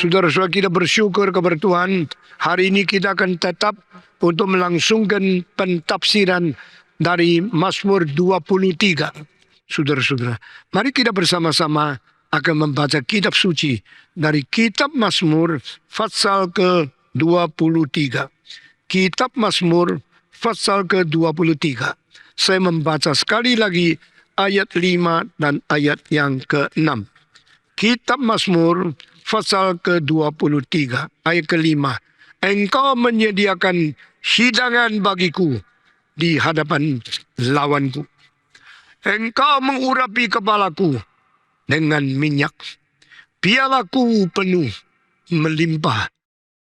Saudara-saudara, kita bersyukur kepada Tuhan. Hari ini kita akan tetap untuk melangsungkan pentafsiran dari Mazmur 23. Saudara-saudara, mari kita bersama-sama akan membaca kitab suci dari kitab Mazmur pasal ke-23. Kitab Mazmur pasal ke-23. Saya membaca sekali lagi ayat 5 dan ayat yang ke-6. Kitab Mazmur pasal ke-23 ayat ke-5. Engkau menyediakan hidangan bagiku di hadapan lawanku. Engkau mengurapi kepalaku dengan minyak. Pialaku penuh melimpah.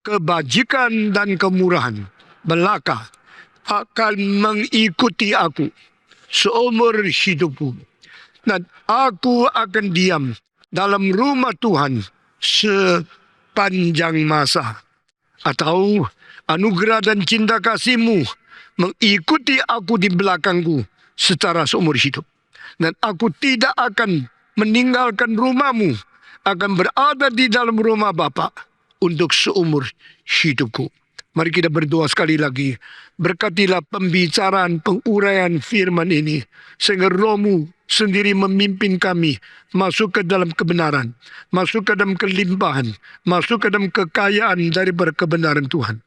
Kebajikan dan kemurahan belaka akan mengikuti aku seumur hidupku. Dan aku akan diam dalam rumah Tuhan sepanjang masa. Atau anugerah dan cinta kasih-Mu mengikuti aku di belakangku secara seumur hidup. Dan aku tidak akan meninggalkan rumah-Mu, akan berada di dalam rumah Bapa untuk seumur hidupku. Mari kita berdoa sekali lagi. Berkatilah pembicaraan, penguraian firman ini, sehingga Roh-Mu sendiri memimpin kami masuk ke dalam kebenaran, masuk ke dalam kelimpahan, masuk ke dalam kekayaan daripada kebenaran Tuhan.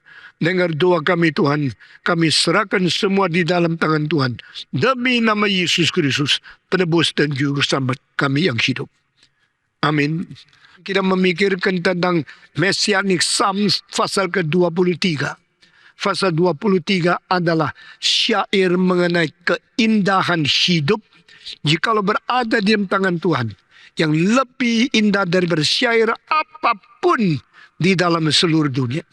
Dengar doa kami Tuhan, kami serahkan semua di dalam tangan Tuhan. Demi nama Yesus Kristus, penebus dan juru selamat kami yang hidup. Amin. Kita memikirkan tentang Messianic Psalms pasal ke-23. Pasal 23 adalah syair mengenai keindahan hidup jikalau berada di dalam tangan Tuhan, yang lebih indah daripada syair apapun di dalam seluruh dunia.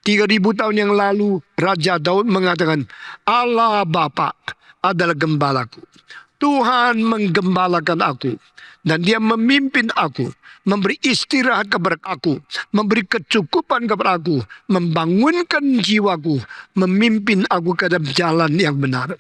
3000 tahun yang lalu Raja Daud mengatakan, Allah Bapa adalah gembalaku. Tuhan menggembalakan aku dan Dia memimpin aku, memberi istirahat kepada aku, memberi kecukupan kepada aku, membangunkan jiwaku, memimpin aku ke dalam jalan yang benar.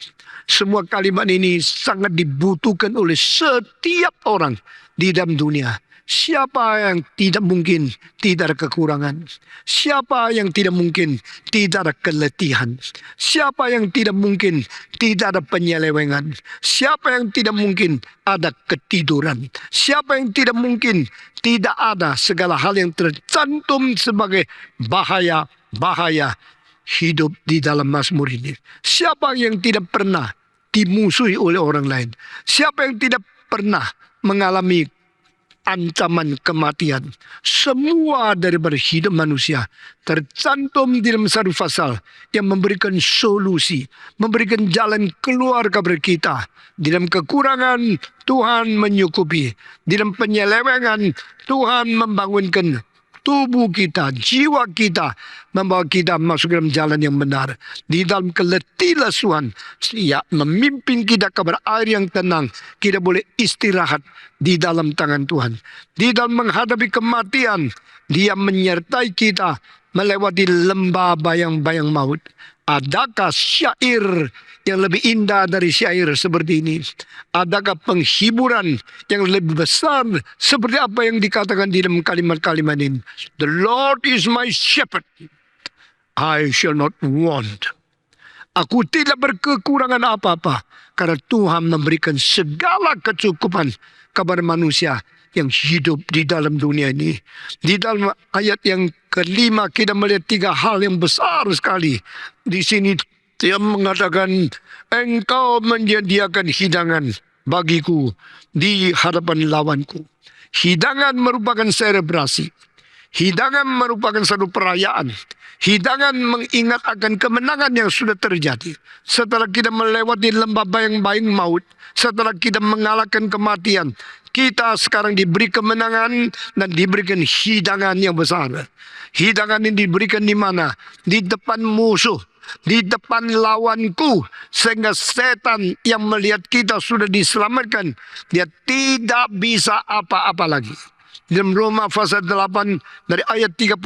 Semua kalimat ini sangat dibutuhkan oleh setiap orang di dalam dunia. Siapa yang tidak mungkin tidak ada kekurangan? Siapa yang tidak mungkin tidak ada keletihan? Siapa yang tidak mungkin tidak ada penyelewengan? Siapa yang tidak mungkin ada ketiduran? Siapa yang tidak mungkin tidak ada segala hal yang tercantum sebagai bahaya hidup di dalam Mazmur ini? Siapa yang tidak pernah dimusuhi oleh orang lain? Siapa yang tidak pernah mengalami ancaman kematian? Semua daripada hidup manusia tercantum di dalam satu pasal yang memberikan solusi, memberikan jalan keluar kepada kita. Di dalam kekurangan, Tuhan menyukupi. Di dalam penyelewengan, Tuhan membangunkan tubuh kita, jiwa kita, membawa kita masuk dalam jalan yang benar. Di dalam keletilesuan, Dia memimpin kita kepada air yang tenang. Kita boleh istirahat di dalam tangan Tuhan. Di dalam menghadapi kematian, Dia menyertai kita melewati lembah bayang-bayang maut. Adakah syair yang lebih indah dari syair seperti ini? Adakah penghiburan yang lebih besar seperti apa yang dikatakan di dalam kalimat-kalimat ini? The Lord is my shepherd, I shall not want. Aku tidak berkekurangan apa-apa, karena Tuhan memberikan segala kecukupan kepada manusia yang hidup di dalam dunia ini. Di dalam ayat yang kelima kita melihat 3 hal yang besar sekali. Di sini Dia mengatakan, engkau menyediakan hidangan bagiku di hadapan lawanku. Hidangan merupakan selebrasi. Hidangan merupakan satu perayaan. Hidangan mengingat akan kemenangan yang sudah terjadi. Setelah kita melewati lembah bayang-bayang maut, setelah kita mengalahkan kematian, kita sekarang diberi kemenangan dan diberikan hidangan yang besar. Hidangan ini diberikan di mana? Di depan musuh, di depan lawanku, sehingga setan yang melihat kita sudah diselamatkan, dia tidak bisa apa-apa lagi. Dalam Roma pasal 8 dari ayat 31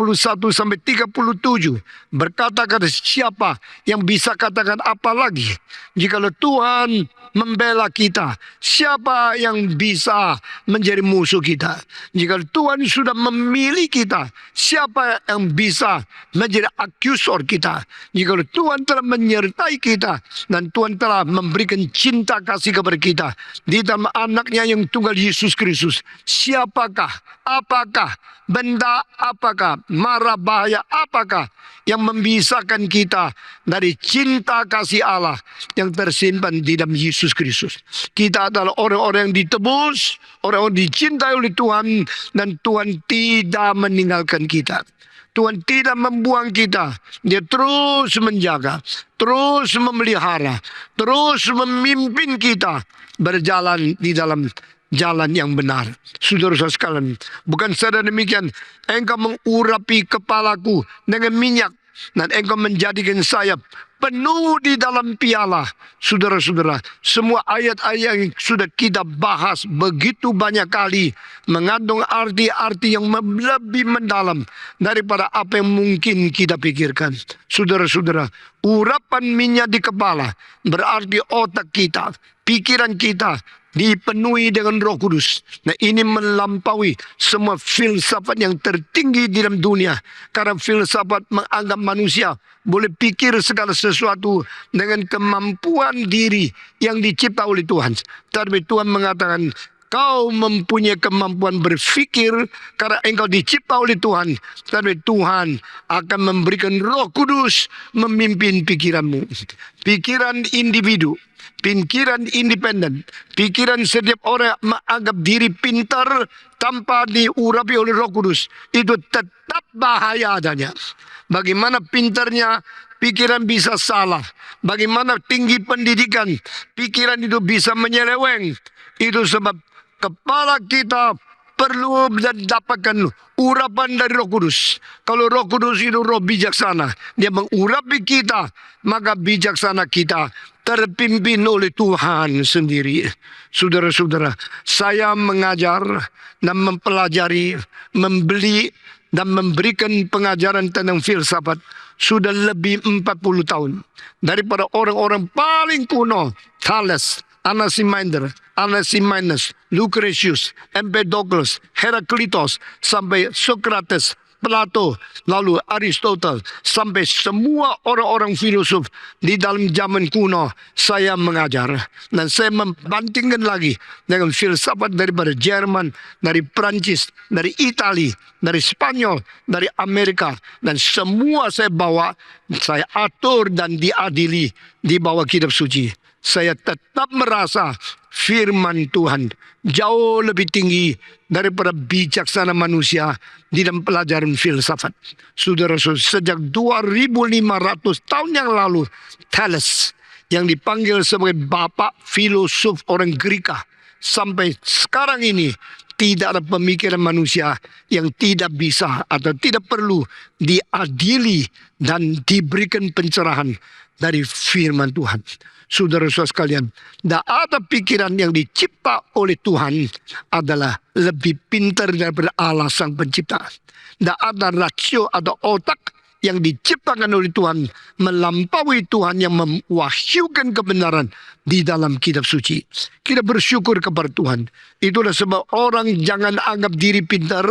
sampai 37 berkata, kata siapa yang bisa katakan apa lagi jikalau Tuhan membela kita? Siapa yang bisa menjadi musuh kita? Jika Tuhan sudah memilih kita, siapa yang bisa menjadi akusor kita? Jika Tuhan telah menyertai kita dan Tuhan telah memberikan cinta kasih kepada kita di dalam anaknya yang tunggal Yesus Kristus, siapakah, apakah, benda apakah, mara bahaya apakah yang memisahkan kita dari cinta kasih Allah yang tersimpan di dalam Yesus Kristus? Kita adalah orang-orang yang ditebus, orang-orang dicintai oleh Tuhan, dan Tuhan tidak meninggalkan kita. Tuhan tidak membuang kita. Dia terus menjaga, terus memelihara, terus memimpin kita berjalan di dalam jalan yang benar. Saudara-saudara sekalian, bukan saja demikian, engkau mengurapi kepalaku dengan minyak dan engkau menjadikan saya penuh di dalam piala. Saudara-saudara, semua ayat-ayat yang sudah kita bahas begitu banyak kali mengandung arti-arti yang lebih mendalam daripada apa yang mungkin kita pikirkan. Saudara-saudara, urapan minyak di kepala berarti otak kita, pikiran kita dipenuhi dengan Roh Kudus. Nah, ini melampaui semua filsafat yang tertinggi di dalam dunia. Karena filsafat menganggap manusia boleh pikir segala sesuatu dengan kemampuan diri yang dicipta oleh Tuhan. Tapi Tuhan mengatakan, kau mempunyai kemampuan berpikir karena engkau dicipta oleh Tuhan. Tapi Tuhan akan memberikan Roh Kudus memimpin pikiranmu. Pikiran individu, pikiran independen, pikiran setiap orang menganggap diri pintar tanpa diurapi oleh Roh Kudus, itu tetap bahaya adanya. Bagaimana pintarnya pikiran bisa salah, bagaimana tinggi pendidikan pikiran itu bisa menyeleweng. Itu sebab kepala kita perlu mendapatkan urapan dari Roh Kudus. Kalau Roh Kudus itu roh bijaksana, dia mengurapi kita, maka bijaksana kita terpimpin oleh Tuhan sendiri. Saudara-saudara, saya mengajar dan mempelajari, membeli dan memberikan pengajaran tentang filsafat sudah lebih 40 tahun. Daripada orang-orang paling kuno, Thales, Anaximenes, Lucretius, Empedocles, Heraklitos, sampai Socrates, Plato, lalu Aristoteles, sampai semua orang-orang filosof di dalam zaman kuno saya mengajar. Dan saya membandingkan lagi dengan filsafat daripada Jerman, dari Prancis, dari Itali, dari Spanyol, dari Amerika. Dan semua saya bawa, saya atur dan diadili di bawah kitab suci. Saya tetap merasa firman Tuhan jauh lebih tinggi daripada bijaksana manusia di dalam pelajaran filsafat. Saudara-saudara, sejak 2500 tahun yang lalu, Thales yang dipanggil sebagai bapak filosof orang Greka, sampai sekarang ini tidak ada pemikiran manusia yang tidak bisa atau tidak perlu diadili dan diberikan pencerahan dari firman Tuhan. Saudara-saudara sekalian, tidak ada pikiran yang dicipta oleh Tuhan adalah lebih pintar daripada Allah sang pencipta. Tidak ada rasio atau otak yang diciptakan oleh Tuhan melampaui Tuhan yang mewahyukan kebenaran di dalam kitab suci. Kita bersyukur kepada Tuhan. Itulah sebab orang jangan anggap diri pintar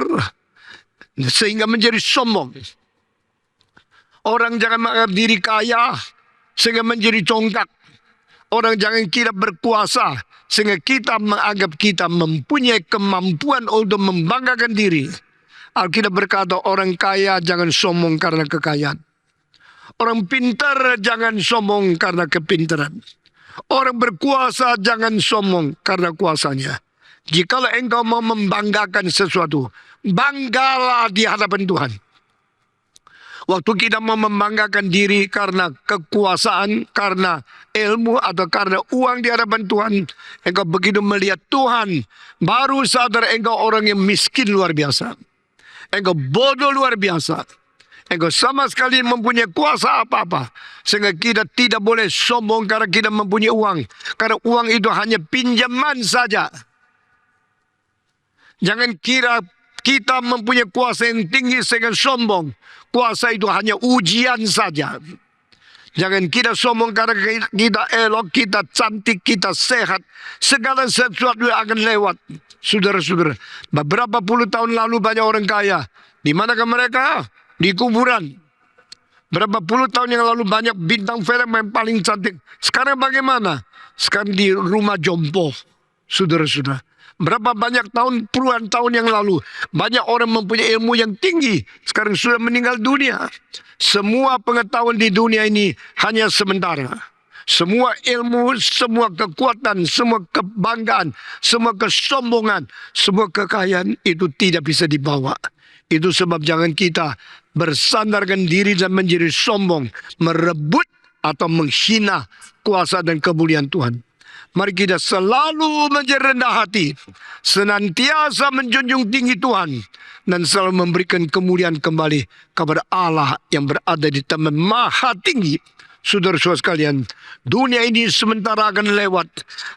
sehingga menjadi sombong. Orang jangan menganggap diri kaya sehingga menjadi congkak. Orang jangan kira berkuasa sehingga kita menganggap kita mempunyai kemampuan untuk membanggakan diri. Alkitab berkata orang kaya jangan sombong karena kekayaan. Orang pintar jangan sombong karena kepintaran. Orang berkuasa jangan sombong karena kuasanya. Jikalau engkau mau membanggakan sesuatu, banggalah di hadapan Tuhan. Waktu kita mau membanggakan diri karena kekuasaan, karena ilmu, atau karena uang di hadapan Tuhan, engkau begitu melihat Tuhan, baru sadar engkau orang yang miskin luar biasa. Engkau bodoh luar biasa. Engkau sama sekali mempunyai kuasa apa-apa. Sehingga kita tidak boleh sombong karena kita mempunyai uang. Karena uang itu hanya pinjaman saja. Jangan kira kita mempunyai kuasa yang tinggi sehingga sombong. Kuasa itu hanya ujian saja. Jangan kita sombong karena kita elok, kita cantik, kita sehat. Segala sesuatu yang akan lewat. Saudara-saudara, beberapa puluh tahun lalu banyak orang kaya. Di manakah mereka? Di kuburan. Berapa puluh tahun yang lalu banyak bintang film yang paling cantik. Sekarang bagaimana? Sekarang di rumah jompo. Saudara-saudara. Berapa banyak tahun, puluhan tahun yang lalu, banyak orang mempunyai ilmu yang tinggi, sekarang sudah meninggal dunia. Semua pengetahuan di dunia ini hanya sementara. Semua ilmu, semua kekuatan, semua kebanggaan, semua kesombongan, semua kekayaan itu tidak bisa dibawa. Itu sebab jangan kita bersandarkan diri dan menjadi sombong, merebut atau menghina kuasa dan kemuliaan Tuhan. Mari kita selalu menjadi rendah hati, senantiasa menjunjung tinggi Tuhan, dan selalu memberikan kemuliaan kembali kepada Allah yang berada di tempat maha tinggi. Saudara-saudara sekalian, dunia ini sementara akan lewat.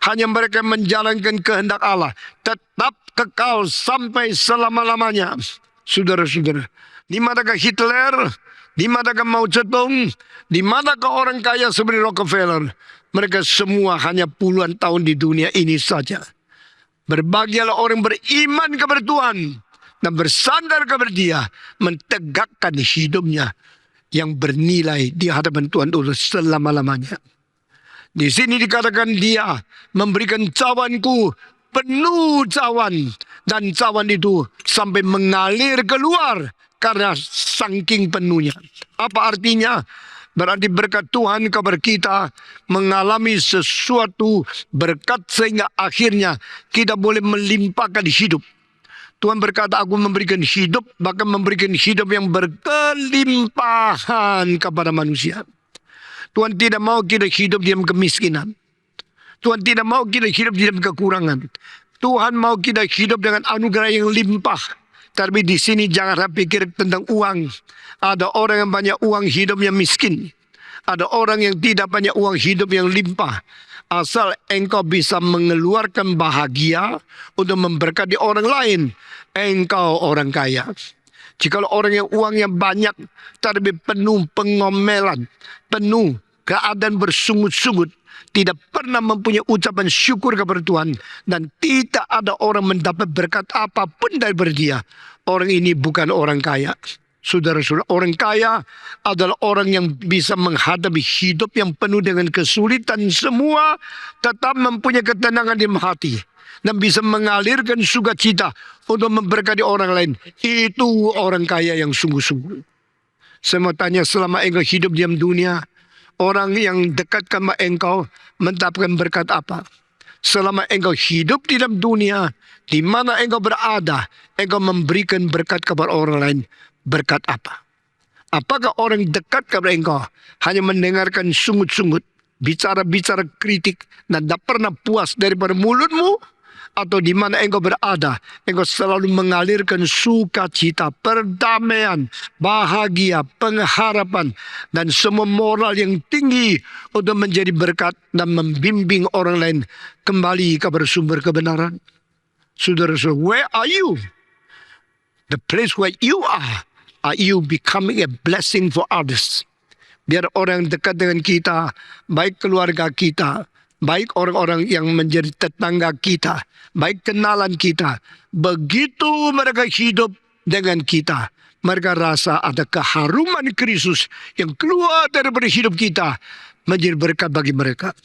Hanya mereka menjalankan kehendak Allah, tetap kekal sampai selama-lamanya. Saudara-saudara, di manakah Hitler? Di manakah Mao Zedong? Di manakah orang kaya seperti Rockefeller? Mereka semua hanya puluhan tahun di dunia ini saja. Berbahagialah orang beriman kepada Tuhan dan bersandar kepada Dia, mentegakkan hidupnya yang bernilai di hadapan Tuhan untuk selama-lamanya. Di sini dikatakan Dia memberikan cawanku penuh cawan, dan cawan itu sampai mengalir keluar karena saking penuhnya. Apa artinya? Berarti berkat Tuhan kepada kita mengalami sesuatu berkat sehingga akhirnya kita boleh melimpahkan hidup. Tuhan berkata, aku memberikan hidup, bahkan memberikan hidup yang berkelimpahan kepada manusia. Tuhan tidak mau kita hidup dalam kemiskinan. Tuhan tidak mau kita hidup dalam kekurangan. Tuhan mau kita hidup dengan anugerah yang limpah. Tapi di sini jangan pikir tentang uang. Ada orang yang banyak uang hidupnya miskin. Ada orang yang tidak banyak uang hidup yang limpah. Asal engkau bisa mengeluarkan bahagia untuk memberkati orang lain, engkau orang kaya. Jika orang yang uangnya banyak, tapi penuh pengomelan, penuh keadaan bersungut-sungut, tidak pernah mempunyai ucapan syukur kepada Tuhan, dan tidak ada orang mendapat berkat apapun daripada dia, orang ini bukan orang kaya. Saudara-saudara, orang kaya adalah orang yang bisa menghadapi hidup yang penuh dengan kesulitan semua, tetap mempunyai ketenangan di hati, dan bisa mengalirkan sukacita untuk memberkati orang lain. Itu orang kaya yang sungguh-sungguh. Saya mau tanya, selama engkau hidup di dalam dunia, orang yang dekat sama engkau mendapatkan berkat apa? Selama engkau hidup di dalam dunia, di mana engkau berada, engkau memberikan berkat kepada orang lain. Berkat apa? Apakah orang dekat kepada engkau hanya mendengarkan sungut-sungut, bicara-bicara kritik, dan tak pernah puas daripada mulutmu? Atau di mana engkau berada, engkau selalu mengalirkan sukacita, perdamaian, bahagia, pengharapan, dan semua moral yang tinggi untuk menjadi berkat dan membimbing orang lain kembali kepada sumber kebenaran? Saudara-saudara, where are you? The place where you are you becoming a blessing for others? Biar orang dekat dengan kita, baik keluarga kita, baik orang-orang yang menjadi tetangga kita, baik kenalan kita, begitu mereka hidup dengan kita, mereka rasa ada keharuman Kristus yang keluar daripada hidup kita, menjadi berkat bagi mereka.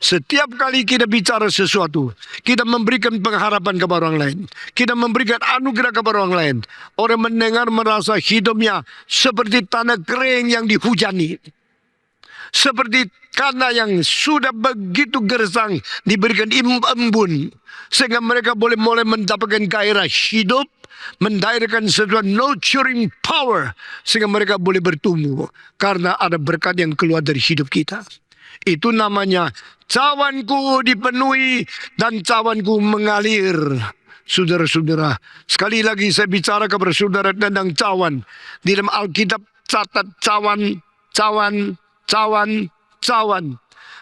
Setiap kali kita bicara sesuatu, kita memberikan pengharapan kepada orang lain, kita memberikan anugerah kepada orang lain, orang mendengar merasa hidupnya seperti tanah kering yang dihujani, seperti tanah yang sudah begitu gersang diberikan embun, sehingga mereka boleh mulai mendapatkan gairah hidup, mendairkan sesuatu nurturing power, sehingga mereka boleh bertumbuh karena ada berkat yang keluar dari hidup kita. Itu namanya cawanku dipenuhi dan cawanku mengalir. Saudara-saudara, sekali lagi saya bicara kepada saudara tentang cawan. Di dalam Alkitab catat cawan, cawan, cawan, cawan.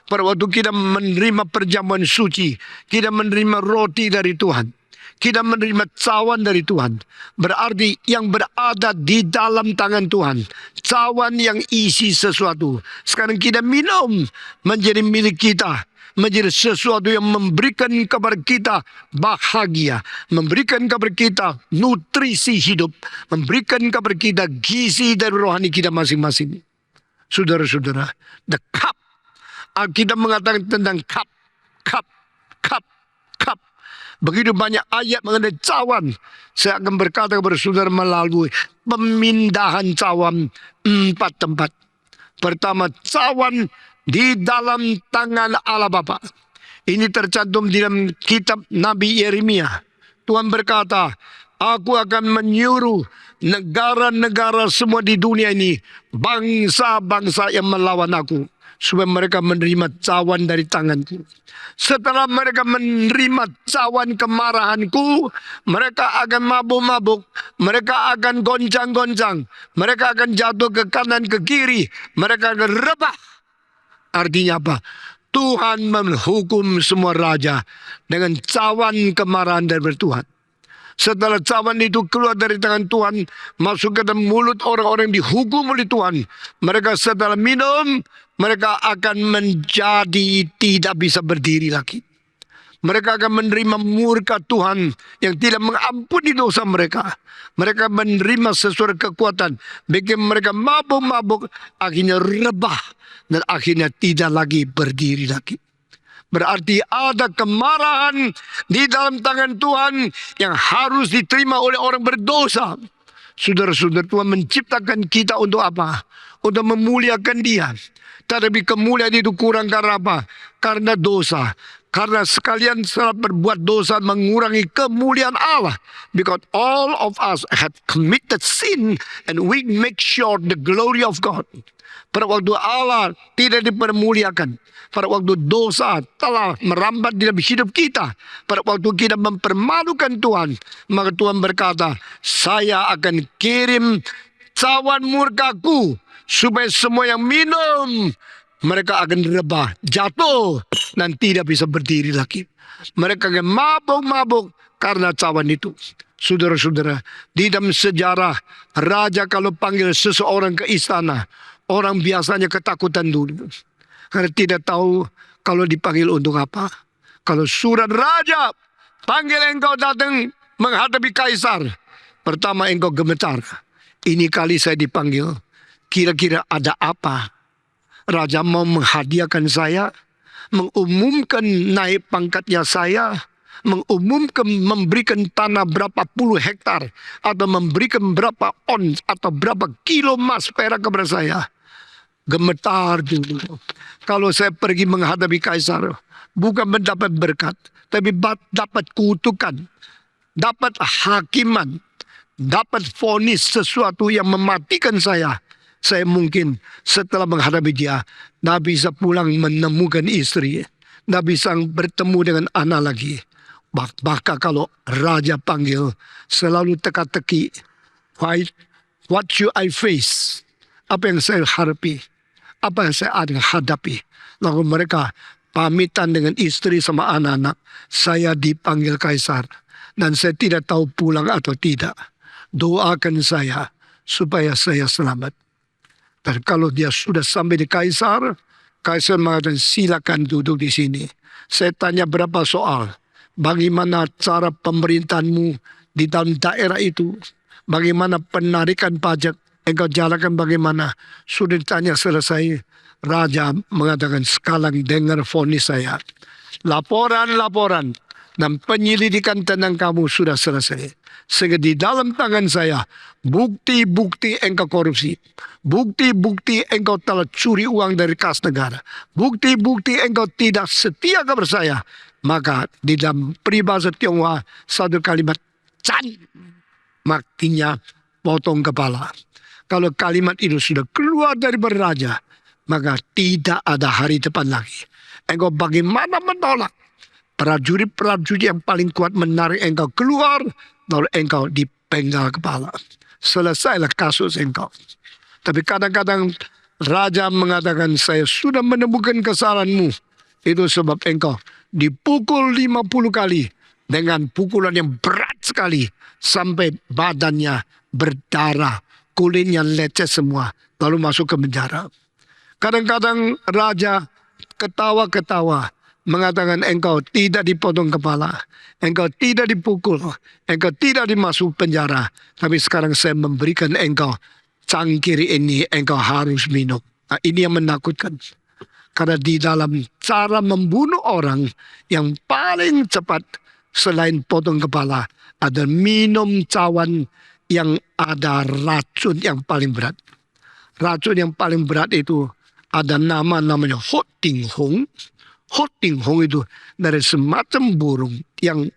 Pada waktu kita menerima perjamuan suci, kita menerima roti dari Tuhan, kita menerima cawan dari Tuhan. Berarti yang berada di dalam tangan Tuhan. Cawan yang isi sesuatu. Sekarang kita minum menjadi milik kita. Menjadi sesuatu yang memberikan kepada kita bahagia. Memberikan kepada kita nutrisi hidup. Memberikan kepada kita gizi dari rohani kita masing-masing. Saudara-saudara, the cup. Alkitab mengatakan tentang cup. Cup. Begitu banyak ayat mengenai cawan. Saya akan berkata kepada saudara melalui pemindahan cawan 4 tempat. Pertama, cawan di dalam tangan Allah Bapa. Ini tercantum di dalam kitab Nabi Yeremia. Tuhan berkata, aku akan menyuruh negara-negara semua di dunia ini, bangsa-bangsa yang melawan aku, supaya mereka menerima cawan dari tanganku. Setelah mereka menerima cawan kemarahanku, mereka akan mabuk-mabuk, mereka akan goncang-goncang, mereka akan jatuh ke kanan ke kiri, mereka akan rebah. Artinya apa? Tuhan menghukum semua raja dengan cawan kemarahan dari Tuhan. Setelah cawan itu keluar dari tangan Tuhan, masuk ke dalam mulut orang-orang yang dihukum oleh Tuhan, mereka setelah minum, mereka akan menjadi tidak bisa berdiri lagi. Mereka akan menerima murka Tuhan yang tidak mengampuni dosa mereka. Mereka menerima sesuatu kekuatan, bikin mereka mabuk-mabuk, akhirnya rebah, dan akhirnya tidak lagi berdiri lagi. Berarti ada kemarahan di dalam tangan Tuhan yang harus diterima oleh orang berdosa. Saudara-saudara, Tuhan menciptakan kita untuk apa? Untuk memuliakan Dia. Tetapi kemuliaan itu kurang karena apa? Karena dosa. Karena sekalian setelah berbuat dosa mengurangi kemuliaan Allah. Because all of us have committed sin and we make sure the glory of God. Pada waktu Allah tidak dipermuliakan. Pada waktu dosa telah merambat di dalam hidup kita. Pada waktu kita mempermalukan Tuhan. Maka Tuhan berkata, saya akan kirim cawan murkaku. Supaya semua yang minum, mereka akan rebah, jatuh, dan tidak bisa berdiri lagi. Mereka akan mabuk-mabuk karena cawan itu. Saudara-saudara, di dalam sejarah, raja kalau panggil seseorang ke istana, orang biasanya ketakutan dulu. Karena tidak tahu kalau dipanggil untuk apa. Kalau surat raja, panggil engkau datang menghadapi kaisar. Pertama engkau gemetar. Ini kali saya dipanggil. Kira-kira ada apa? Raja mau menghadiahkan saya, mengumumkan naik pangkatnya saya, mengumumkan memberikan tanah berapa puluh hektar, atau memberikan berapa ons atau berapa kilo emas perak kepada saya. Gemetar dulu. Kalau saya pergi menghadapi kaisar, bukan mendapat berkat, tapi dapat kutukan, dapat hakiman, dapat vonis sesuatu yang mematikan saya. Saya mungkin setelah menghadapi dia, tidak bisa pulang menemukan istri, tidak bisa bertemu dengan anak lagi. Bahkan kalau raja panggil, selalu teka-teki, what should I face? Apa yang saya hadapi? Apa yang saya akan hadapi? Lalu mereka pamitan dengan istri sama anak-anak. Saya dipanggil kaisar, dan saya tidak tahu pulang atau tidak. Doakan saya, supaya saya selamat. Dan kalau dia sudah sampai di kaisar, kaisar mengatakan silakan duduk di sini. Saya tanya berapa soal. Bagaimana cara pemerintahanmu di dalam daerah itu? Bagaimana penarikan pajak? Engkau jalankan bagaimana? Sudah ditanya selesai. Raja mengatakan sekarang dengar vonis saya. Laporan-laporan dan penyelidikan tentang kamu sudah selesai. Sehingga di dalam tangan saya, bukti-bukti engkau korupsi. Bukti-bukti engkau telah curi uang dari kas negara. Bukti-bukti engkau tidak setia kepada saya. Maka di dalam peribahasa Tionghoa, satu kalimat, can. Makinya potong kepala. Kalau kalimat itu sudah keluar dari raja, maka tidak ada hari depan lagi. Engkau bagaimana menolak? Prajurit-prajurit yang paling kuat menarik engkau keluar, lalu engkau dipenggal kepala. Selesailah kasus engkau. Tapi kadang-kadang raja mengatakan, saya sudah menemukan kesalahanmu. Itu sebab engkau dipukul 50 kali, dengan pukulan yang berat sekali sampai badannya berdarah, kulitnya lecet semua, lalu masuk ke penjara. Kadang-kadang raja ketawa-ketawa mengatakan engkau tidak dipotong kepala, engkau tidak dipukul, engkau tidak dimasuk penjara, tapi sekarang saya memberikan engkau cangkir ini, engkau harus minum. Nah, ini yang menakutkan. Karena di dalam cara membunuh orang yang paling cepat selain potong kepala ada minum cawan yang ada racun yang paling berat. Racun yang paling berat itu ada namanya Hot Ting Hong. Hot Ting Hong itu dari semacam burung yang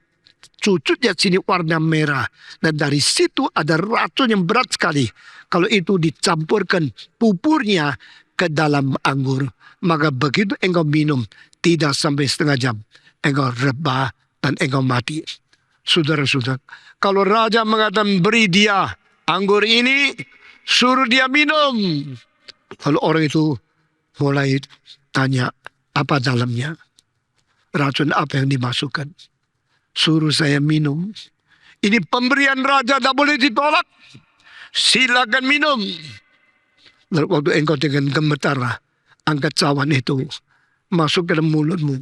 cucutnya sini warna merah. Dan dari situ ada racun yang berat sekali. Kalau itu dicampurkan pupurnya ke dalam anggur, maka begitu engkau minum, tidak sampai setengah jam, engkau rebah dan engkau mati. Saudara-saudara, kalau raja mengatakan beri dia anggur ini, suruh dia minum. Lalu orang itu mulai tanya, apa dalamnya? Racun apa yang dimasukkan? Suruh saya minum. Ini pemberian raja, tak boleh ditolak. Silakan minum. Lalu waktu engkau dengan gemetar angkat cawan itu masuk ke dalam mulutmu,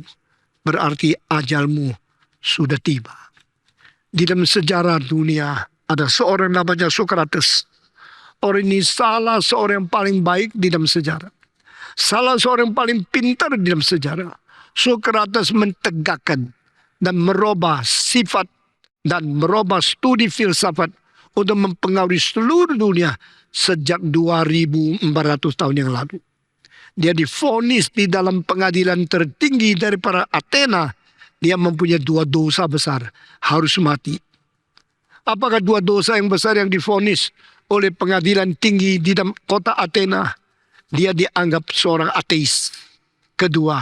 berarti ajalmu sudah tiba. Di dalam sejarah dunia ada seorang namanya Socrates. Orang ini salah seorang yang paling baik di dalam sejarah. Salah seorang yang paling pintar di dalam sejarah. Socrates mentegakkan dan merubah sifat dan merubah studi filsafat untuk mempengaruhi seluruh dunia sejak 2400 tahun yang lalu. Dia divonis di dalam pengadilan tertinggi daripada Athena. Dia mempunyai dua dosa besar, harus mati. Apakah dua dosa yang besar yang divonis oleh pengadilan tinggi di dalam kota Athena? Dia dianggap seorang ateis. Kedua,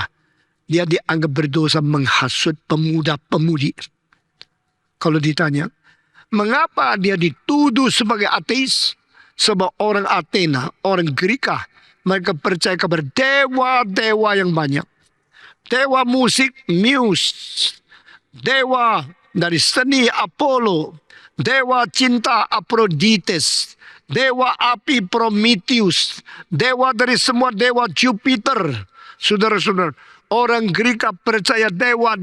dia dianggap berdosa menghasut pemuda-pemudi. Kalau ditanya, mengapa dia dituduh sebagai ateis? Sebab orang Athena, orang Greka, mereka percaya kepada dewa-dewa yang banyak. Dewa musik Muse, dewa dari seni Apollo, dewa cinta Aphrodite, dewa api Prometheus, dewa dari semua dewa Jupiter. Saudara-saudara, orang Greka percaya dewa.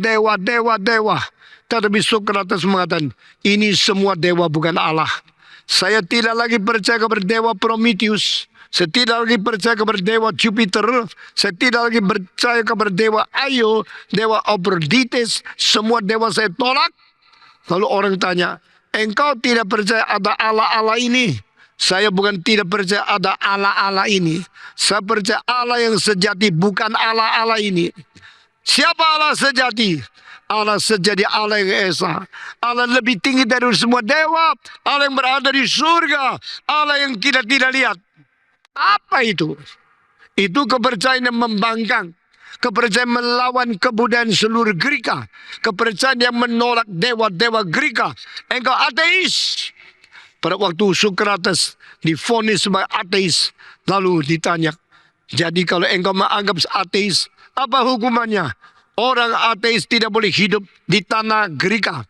Tetapi Socrates mengatakan, ini semua dewa bukan Allah. Saya tidak lagi percaya kepada dewa Prometheus. Saya tidak lagi percaya kepada dewa Jupiter. Saya tidak lagi percaya kepada dewa Ayo, dewa Aphrodite. Semua dewa saya tolak. Lalu orang tanya, engkau tidak percaya ada Allah-Allah ini? Saya bukan tidak percaya ada Allah-Allah ini. Saya percaya Allah yang sejati, bukan Allah-Allah ini. Siapa Allah sejati? Allah sejati Allah yang esa. Allah lebih tinggi dari semua dewa. Allah yang berada di surga. Allah yang kita tidak lihat. Apa itu? Itu kepercayaan yang membangkang. Kepercayaan melawan kebudayaan seluruh Greka. Kepercayaan yang menolak dewa-dewa Greka. Engkau ateis. Pada waktu Socrates divonis sebagai ateis, lalu ditanya, jadi kalau engkau menganggap ateis, apa hukumannya? Orang ateis tidak boleh hidup di tanah Greka.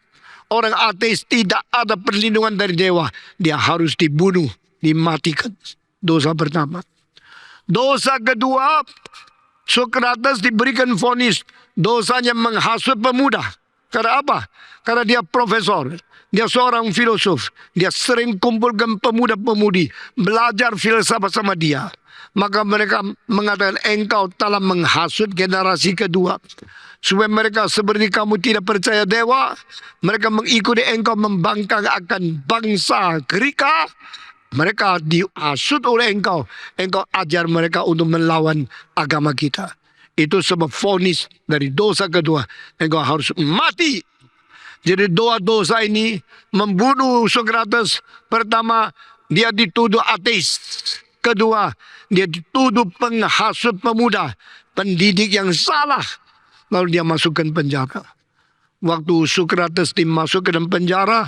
Orang ateis tidak ada perlindungan dari dewa. Dia harus dibunuh, dimatikan. Dosa pertama. Dosa kedua, Socrates diberikan vonis. Dosanya menghasut pemuda. Karena apa? Karena dia profesor. Dia seorang filosof. Dia sering kumpulkan pemuda-pemudi. Belajar filsafat sama dia. Maka mereka mengatakan engkau telah menghasut generasi kedua. Supaya mereka seperti kamu tidak percaya dewa. Mereka mengikuti engkau membangkang akan bangsa Greka. Mereka dihasut oleh engkau. Engkau ajar mereka untuk melawan agama kita. Itu sebab vonis dari dosa kedua. Engkau harus mati. Jadi dua dosa ini membunuh Socrates. Pertama, dia dituduh ateis. Kedua, dia dituduh penghasut pemuda. Pendidik yang salah. Lalu dia masukkan penjara. Waktu Socrates dimasukkan ke dalam penjara,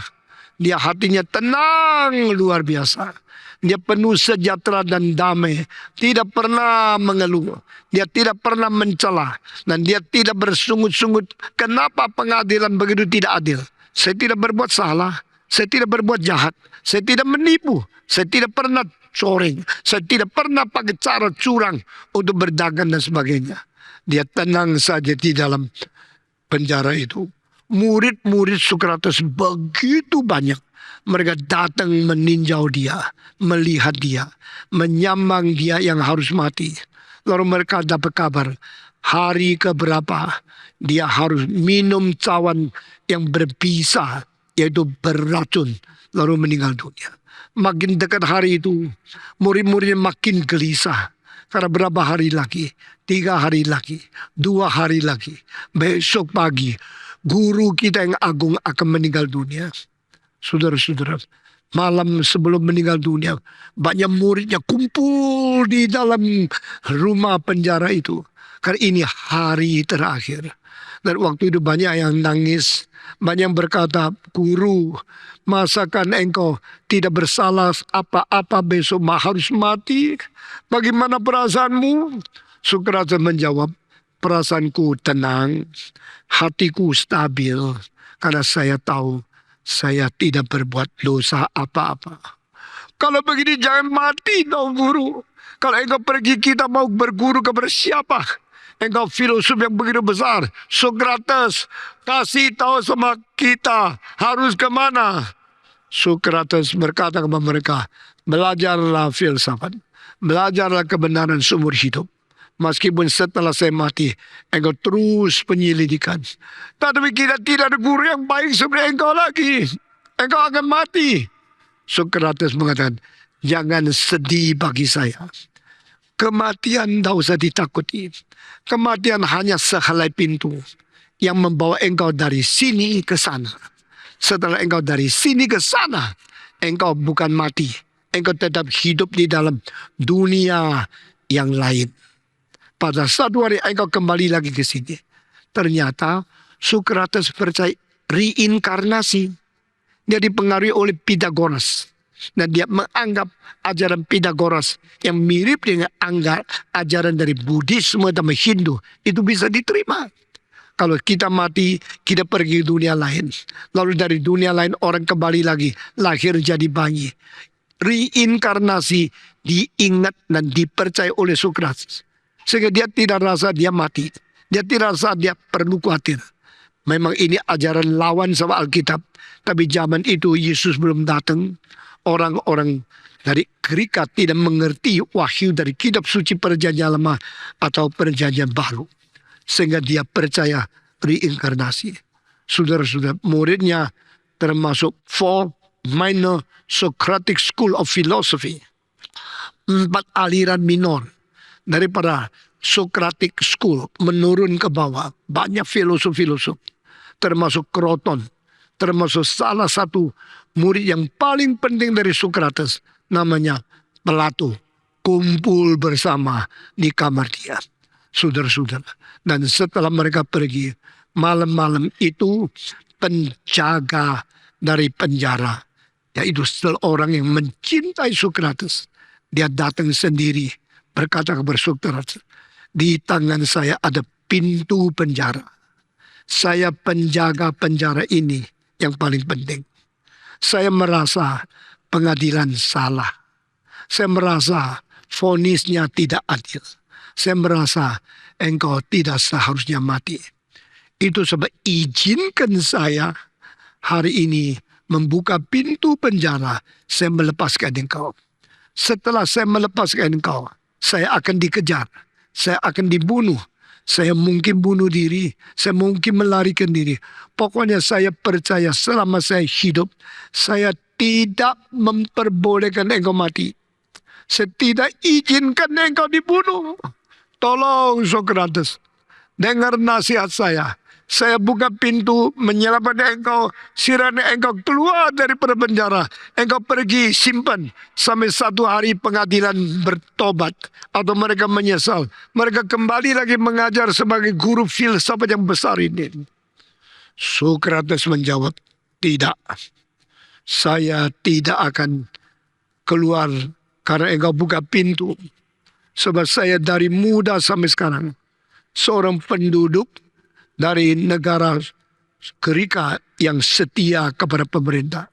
dia hatinya tenang luar biasa. Dia penuh sejahtera dan damai. Tidak pernah mengeluh. Dia tidak pernah mencela. Dan dia tidak bersungut-sungut. Kenapa pengadilan begitu tidak adil? Saya tidak berbuat salah. Saya tidak berbuat jahat. Saya tidak menipu. Saya tidak pernah coreng. Saya tidak pernah pakai cara curang untuk berdagang dan sebagainya. Dia tenang saja di dalam penjara itu. Murid-murid Sokrates begitu banyak. Mereka datang meninjau dia, melihat dia, menyamang dia yang harus mati. Lalu mereka dapat kabar, hari keberapa dia harus minum cawan yang berbisa, yaitu beracun, lalu meninggal dunia. Makin dekat hari itu, murid-muridnya makin gelisah. Karena berapa hari lagi? 3 hari lagi, 2 hari lagi, besok pagi, guru kita yang agung akan meninggal dunia. Saudara-saudara, malam sebelum meninggal dunia, banyak muridnya kumpul di dalam rumah penjara itu. Karena ini hari terakhir. Dan waktu itu banyak yang nangis, banyak yang berkata, guru, masakan engkau tidak bersalah apa-apa besok harus mati? Bagaimana perasaanmu? Sokrates menjawab, perasaanku tenang, hatiku stabil, karena saya tahu saya tidak berbuat dosa apa-apa. Kalau begini jangan mati dong guru. Kalau engkau pergi kita mau berguru kepada siapa? Engkau filosof yang begitu besar. Sokrates kasih tahu sama kita harus kemana. Sokrates berkata kepada mereka, belajarlah filsafat. Belajarlah kebenaran seumur hidup. Meskipun setelah saya mati, engkau terus penyelidikan. Tapi kita tidak ada guru yang baik seperti engkau lagi. Engkau akan mati. Sokrates mengatakan, jangan sedih bagi saya. Kematian tidak usah ditakuti. Kematian hanya sehelai pintu yang membawa engkau dari sini ke sana. Setelah engkau dari sini ke sana, engkau bukan mati. Engkau tetap hidup di dalam dunia yang lain. Pada satu hari engkau kembali lagi ke sini. Ternyata Sokrates percaya reinkarnasi. Dia dipengaruhi oleh Pythagoras. Dan dia menganggap ajaran Pythagoras yang mirip dengan ajaran dari Buddhisme dan Hindu. Itu bisa diterima. Kalau kita mati, kita pergi ke dunia lain. Lalu dari dunia lain orang kembali lagi. Lahir jadi bayi. Reinkarnasi diingat dan dipercaya oleh Sokrates. Sehingga dia tidak rasa dia mati. Dia tidak rasa dia perlu khawatir. Memang ini ajaran lawan sama Alkitab. Tapi zaman itu Yesus belum datang. Orang-orang dari Greek tidak mengerti wahyu dari kitab suci perjanjian lama atau perjanjian baru. Sehingga dia percaya reinkarnasi. Saudara-saudara, muridnya termasuk 4 minor Socratic School of Philosophy. 4 aliran minor. Daripada Socratic School menurun ke bawah. Banyak filosof-filosof. Termasuk Kroton. Termasuk salah satu murid yang paling penting dari Sokrates. Namanya Plato. Kumpul bersama di kamar dia. Saudara-saudara. Dan setelah mereka pergi. Malam-malam itu penjaga dari penjara. Yaitu seorang yang mencintai Sokrates. Dia datang sendiri. Berkata kepada Sokrates, di tangan saya ada pintu penjara. Saya penjaga penjara ini yang paling penting. Saya merasa pengadilan salah. Saya merasa vonisnya tidak adil. Saya merasa engkau tidak seharusnya mati. Itu sebab izinkan saya hari ini membuka pintu penjara. Saya melepaskan engkau. Setelah saya melepaskan engkau, saya akan dikejar, saya akan dibunuh, saya mungkin bunuh diri, saya mungkin melarikan diri. Pokoknya saya percaya selama saya hidup, saya tidak memperbolehkan engkau mati. Saya tidak izinkan engkau dibunuh. Tolong Sokrates, dengar nasihat saya. Saya buka pintu menyelamatkan engkau. Sirana engkau keluar daripada penjara. Engkau pergi simpan sampai satu hari pengadilan bertobat. Atau mereka menyesal. Mereka kembali lagi mengajar sebagai guru filsafat yang besar ini. Sokrates menjawab, tidak. Saya tidak akan keluar karena engkau buka pintu. Sebab saya dari muda sampai sekarang seorang penduduk dari negara Kerika yang setia kepada pemerintah.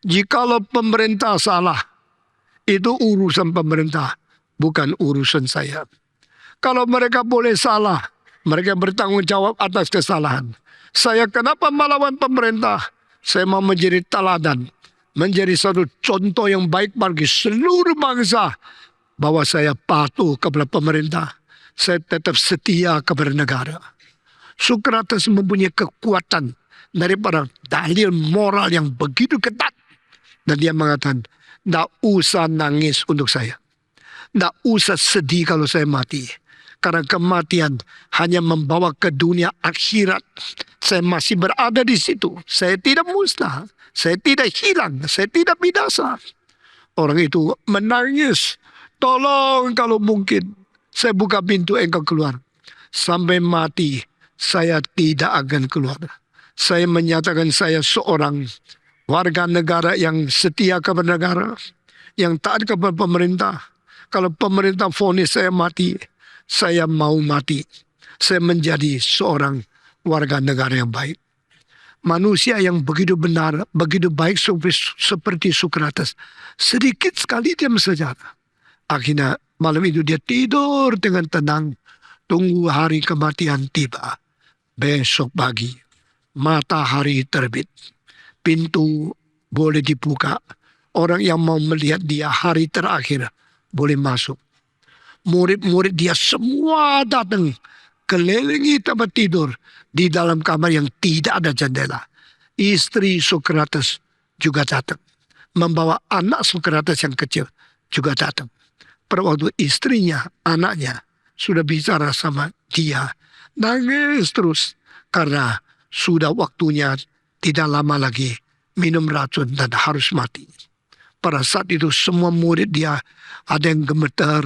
Jikalau pemerintah salah, itu urusan pemerintah, bukan urusan saya. Kalau mereka boleh salah, mereka bertanggung jawab atas kesalahan. Saya kenapa melawan pemerintah? Saya mau menjadi teladan, menjadi satu contoh yang baik bagi seluruh bangsa, bahwa saya patuh kepada pemerintah. Saya tetap setia kepada negara. Sokrates mempunyai kekuatan daripada dalil moral yang begitu ketat. Dan dia mengatakan, tidak usah nangis untuk saya. Tidak usah sedih kalau saya mati. Karena kematian hanya membawa ke dunia akhirat. Saya masih berada di situ. Saya tidak musnah. Saya tidak hilang. Saya tidak binasa. Orang itu menangis. Tolong kalau mungkin. Saya buka pintu engkau keluar. Sampai mati saya tidak akan keluar. Saya menyatakan saya seorang warga negara yang setia kepada negara. Yang taat kepada pemerintah. Kalau pemerintah vonis saya mati, saya mau mati. Saya menjadi seorang warga negara yang baik. Manusia yang begitu benar, begitu baik seperti Sokrates. Sedikit sekali dia sejarah. Akhirnya malam itu dia tidur dengan tenang. Tunggu hari kematian tiba. Besok pagi matahari terbit. Pintu boleh dibuka. Orang yang mau melihat dia hari terakhir boleh masuk. Murid-murid dia semua datang. Kelilingi tempat tidur. Di dalam kamar yang tidak ada jendela. Istri Sokrates juga datang. Membawa anak Sokrates yang kecil juga datang. Pada waktu istrinya, anaknya sudah bicara sama dia. Nangis terus. Karena sudah waktunya tidak lama lagi minum racun dan harus mati. Pada saat itu semua murid dia ada yang gemetar,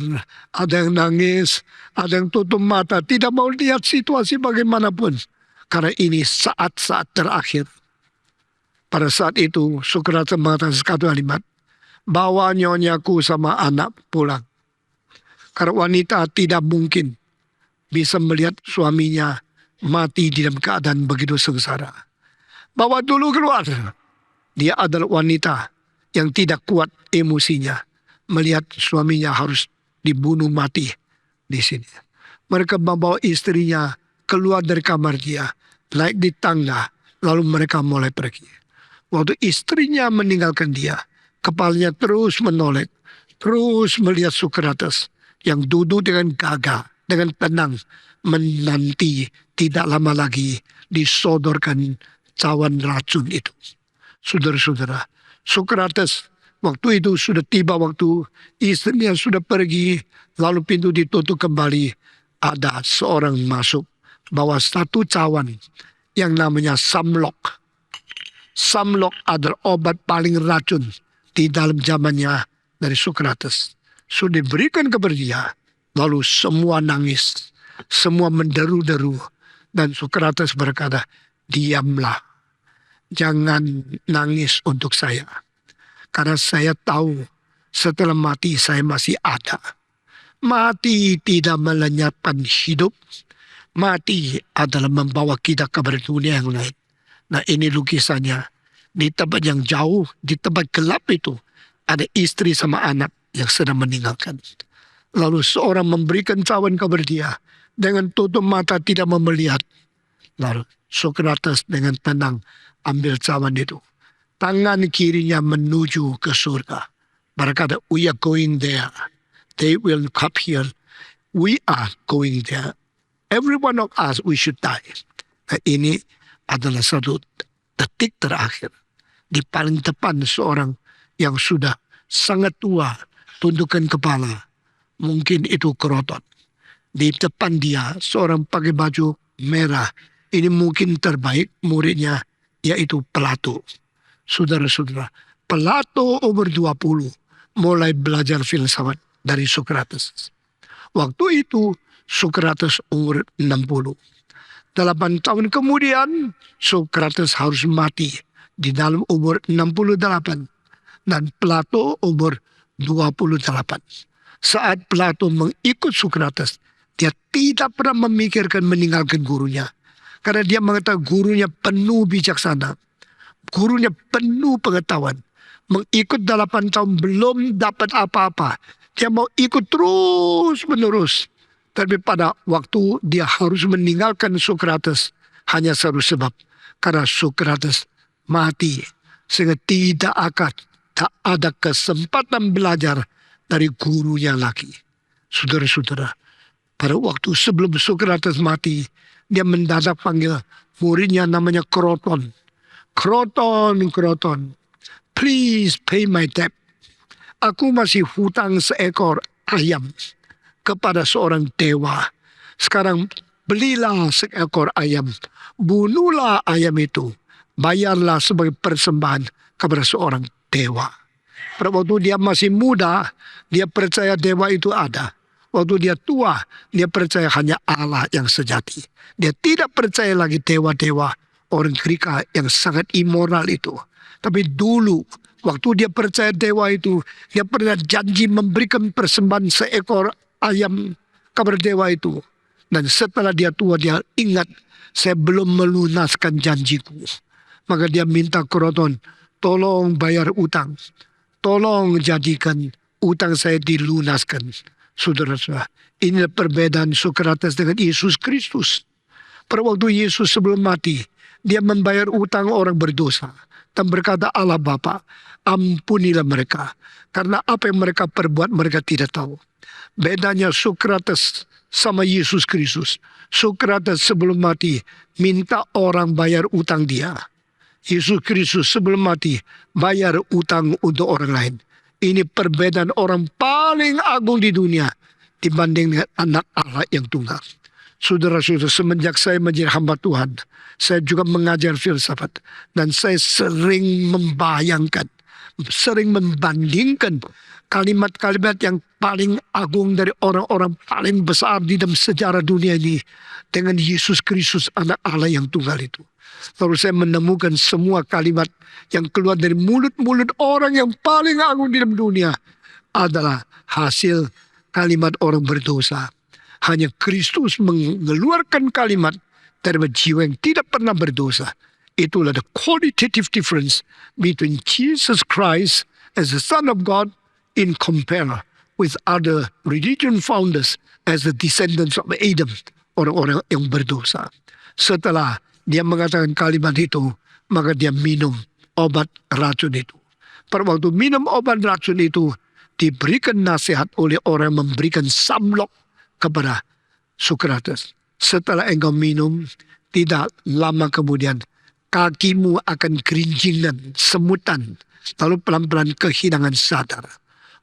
ada yang nangis, ada yang tutup mata. Tidak mau lihat situasi bagaimanapun. Karena ini saat-saat terakhir. Pada saat itu Sokrates mengatakan satu kalimat. Bawa nyonyaku sama anak pulang. Karena wanita tidak mungkin bisa melihat suaminya mati di dalam keadaan begitu sengsara. Bawa dulu keluar. Dia adalah wanita yang tidak kuat emosinya. Melihat suaminya harus dibunuh mati di sini. Mereka membawa istrinya keluar dari kamar dia. Naik di tangga. Lalu mereka mulai pergi. Waktu istrinya meninggalkan dia. Kepalanya terus menoleh. Terus melihat Sokrates. Yang duduk dengan gagah, dengan tenang, menanti tidak lama lagi disodorkan cawan racun itu. Saudara-saudara, Sokrates waktu itu sudah tiba waktu istrinya sudah pergi, lalu pintu ditutup kembali. Ada seorang masuk, bawa satu cawan yang namanya samlok. Samlok adalah obat paling racun di dalam zamannya dari Sokrates. Sudah diberikan kepada dia. Lalu semua nangis. Semua menderu-deru. Dan Sokrates berkata, diamlah. Jangan nangis untuk saya. Karena saya tahu setelah mati saya masih ada. Mati tidak melenyapkan hidup. Mati adalah membawa kita kepada dunia yang lain. Nah ini lukisannya. Di tempat yang jauh, di tempat gelap itu. Ada istri sama anak yang sedang meninggalkan. Lalu seorang memberikan cawan kepada dia. Dengan tutup mata tidak mau melihat. Lalu Sokrates dengan tenang ambil cawan itu. Tangan kirinya menuju ke surga. Berkata, we are going there. They will come here. We are going there. Every one of us, we should die. Nah, ini adalah satu detik terakhir. Di paling depan seorang yang sudah sangat tua. Tundukkan kepala. Mungkin itu kerotot. Di depan dia seorang pakai baju merah. Ini mungkin terbaik muridnya yaitu Plato. Saudara-saudara. Plato umur 20 mulai belajar filsafat dari Sokrates. Waktu itu Sokrates umur 60. 8 tahun kemudian Sokrates harus mati di dalam umur 68. Dan Plato umur 28. Saat Plato mengikut Sokrates, dia tidak pernah memikirkan meninggalkan gurunya. Karena dia mengetahui gurunya penuh bijaksana. Gurunya penuh pengetahuan. Mengikut 8 tahun belum dapat apa-apa. Dia mau ikut terus menerus. Tapi pada waktu dia harus meninggalkan Sokrates, hanya satu sebab. Karena Sokrates mati. Sehingga tak ada kesempatan belajar dari gurunya lagi. Saudara-saudara, pada waktu sebelum Sokrates mati, dia mendadak panggil muridnya namanya Kroton. Kroton, please pay my debt. Aku masih hutang seekor ayam kepada seorang dewa. Sekarang belilah seekor ayam. Bunuhlah ayam itu. Bayarlah sebagai persembahan kepada seorang dewa. Pada waktu dia masih muda, dia percaya dewa itu ada. Waktu dia tua, dia percaya hanya Allah yang sejati. Dia tidak percaya lagi dewa-dewa orang Greka yang sangat immoral itu. Tapi dulu, waktu dia percaya dewa itu, dia pernah janji memberikan persembahan seekor ayam kepada dewa itu. Dan setelah dia tua, dia ingat, saya belum melunaskan janjiku. Maka dia minta Kroton, tolong bayar utang. Tolong jadikan utang saya dilunaskan. Saudara-saudara, inilah perbedaan Sokrates dengan Yesus Kristus. Pada waktu Yesus sebelum mati, dia membayar utang orang berdosa. Dan berkata, Allah Bapa, ampunilah mereka. Karena apa yang mereka perbuat mereka tidak tahu. Bedanya Sokrates sama Yesus Kristus. Sokrates sebelum mati minta orang bayar utang dia. Yesus Kristus sebelum mati bayar utang untuk orang lain. Ini perbedaan orang paling agung di dunia dibanding dengan anak Allah yang tunggal. Saudara-saudara, semenjak saya menjadi hamba Tuhan, saya juga mengajar filsafat. Dan saya sering membayangkan, sering membandingkan kalimat-kalimat yang paling agung dari orang-orang paling besar di dalam sejarah dunia ini dengan Yesus Kristus anak Allah yang tunggal itu. Lalu saya menemukan semua kalimat yang keluar dari mulut-mulut orang yang paling agung di dalam dunia adalah hasil kalimat orang berdosa. Hanya Kristus mengeluarkan kalimat dari jiwa yang tidak pernah berdosa. Itulah the qualitative difference between Jesus Christ as the Son of God in compare with other religion founders as the descendants of Adam, orang-orang yang berdosa. Setelah dia mengatakan kalimat itu, maka dia minum obat racun itu. Pada waktu minum obat racun itu, diberikan nasihat oleh orang yang memberikan samlok kepada Sokrates. Setelah engkau minum, tidak lama kemudian, kakimu akan kerinjingan, semutan, lalu pelan-pelan kehilangan sadar.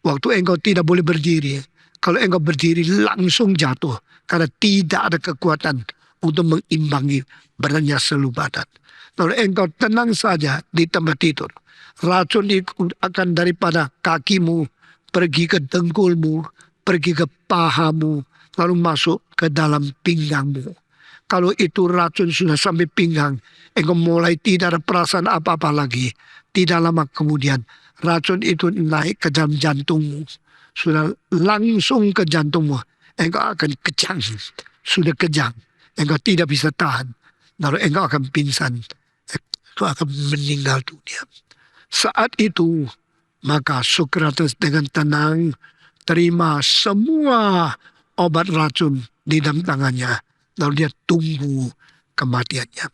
Waktu engkau tidak boleh berdiri, kalau engkau berdiri langsung jatuh, karena tidak ada kekuatan untuk mengimbangi beratnya seluruh badan. Lalu engkau tenang saja di tempat tidur. Racun akan daripada kakimu pergi ke dengkulmu, pergi ke pahamu, lalu masuk ke dalam pinggangmu. Kalau itu racun sudah sampai pinggang, engkau mulai tidak ada perasaan apa-apa lagi. Tidak lama kemudian racun itu naik ke dalam jantungmu. Sudah langsung ke jantungmu. Engkau akan kejang. Sudah kejang. Engkau tidak bisa tahan. Lalu engkau akan pingsan. Engkau akan meninggal dunia. Saat itu, maka Sokrates dengan tenang terima semua obat racun di dalam tangannya. Lalu dia tunggu kematiannya.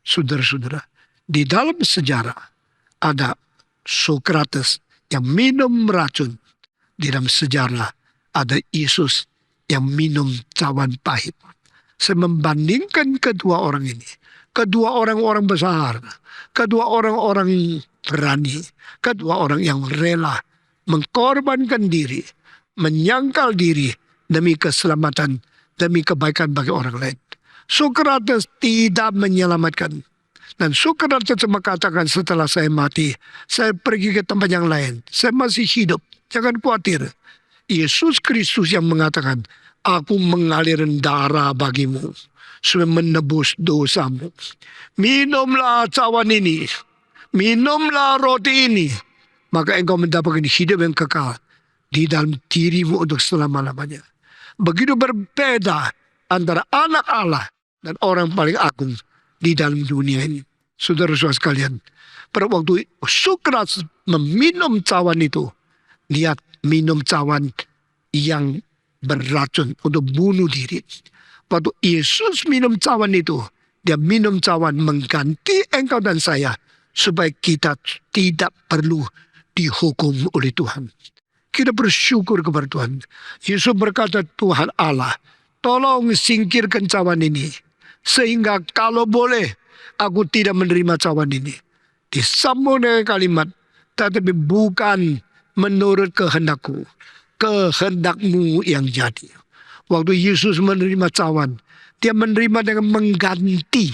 Saudara-saudara, di dalam sejarah ada Sokrates yang minum racun. Di dalam sejarah ada Yesus yang minum cawan pahit. Saya membandingkan kedua orang ini. Kedua orang-orang besar. Kedua orang-orang berani. Kedua orang yang rela mengkorbankan diri. Menyangkal diri demi keselamatan, demi kebaikan bagi orang lain. Sokrates tidak menyelamatkan. Dan Sokrates cuma katakan setelah saya mati, saya pergi ke tempat yang lain. Saya masih hidup. Jangan khawatir. Yesus Kristus yang mengatakan, aku mengalirkan darah bagimu supaya menebus dosamu. Minumlah cawan ini. Minumlah roti ini. Maka engkau mendapatkan hidup yang kekal. di dalam dirimu untuk selama-lamanya. Begitu berbeda antara anak Allah dan orang paling agung di dalam dunia ini. Saudara-saudara sekalian, pada waktu Sukras meminum cawan itu, lihat minum cawan yang beracun untuk bunuh diri. Waktu Yesus minum cawan itu, dia minum cawan mengganti engkau dan saya supaya kita tidak perlu dihukum oleh Tuhan. Kita bersyukur kepada Tuhan. Yesus berkata, Tuhan Allah, tolong singkirkan cawan ini. Sehingga kalau boleh, aku tidak menerima cawan ini. Disambung dengan kalimat, tetapi bukan menurut kehendakku, kehendakmu yang jadi. Waktu Yesus menerima cawan, dia menerima dengan mengganti.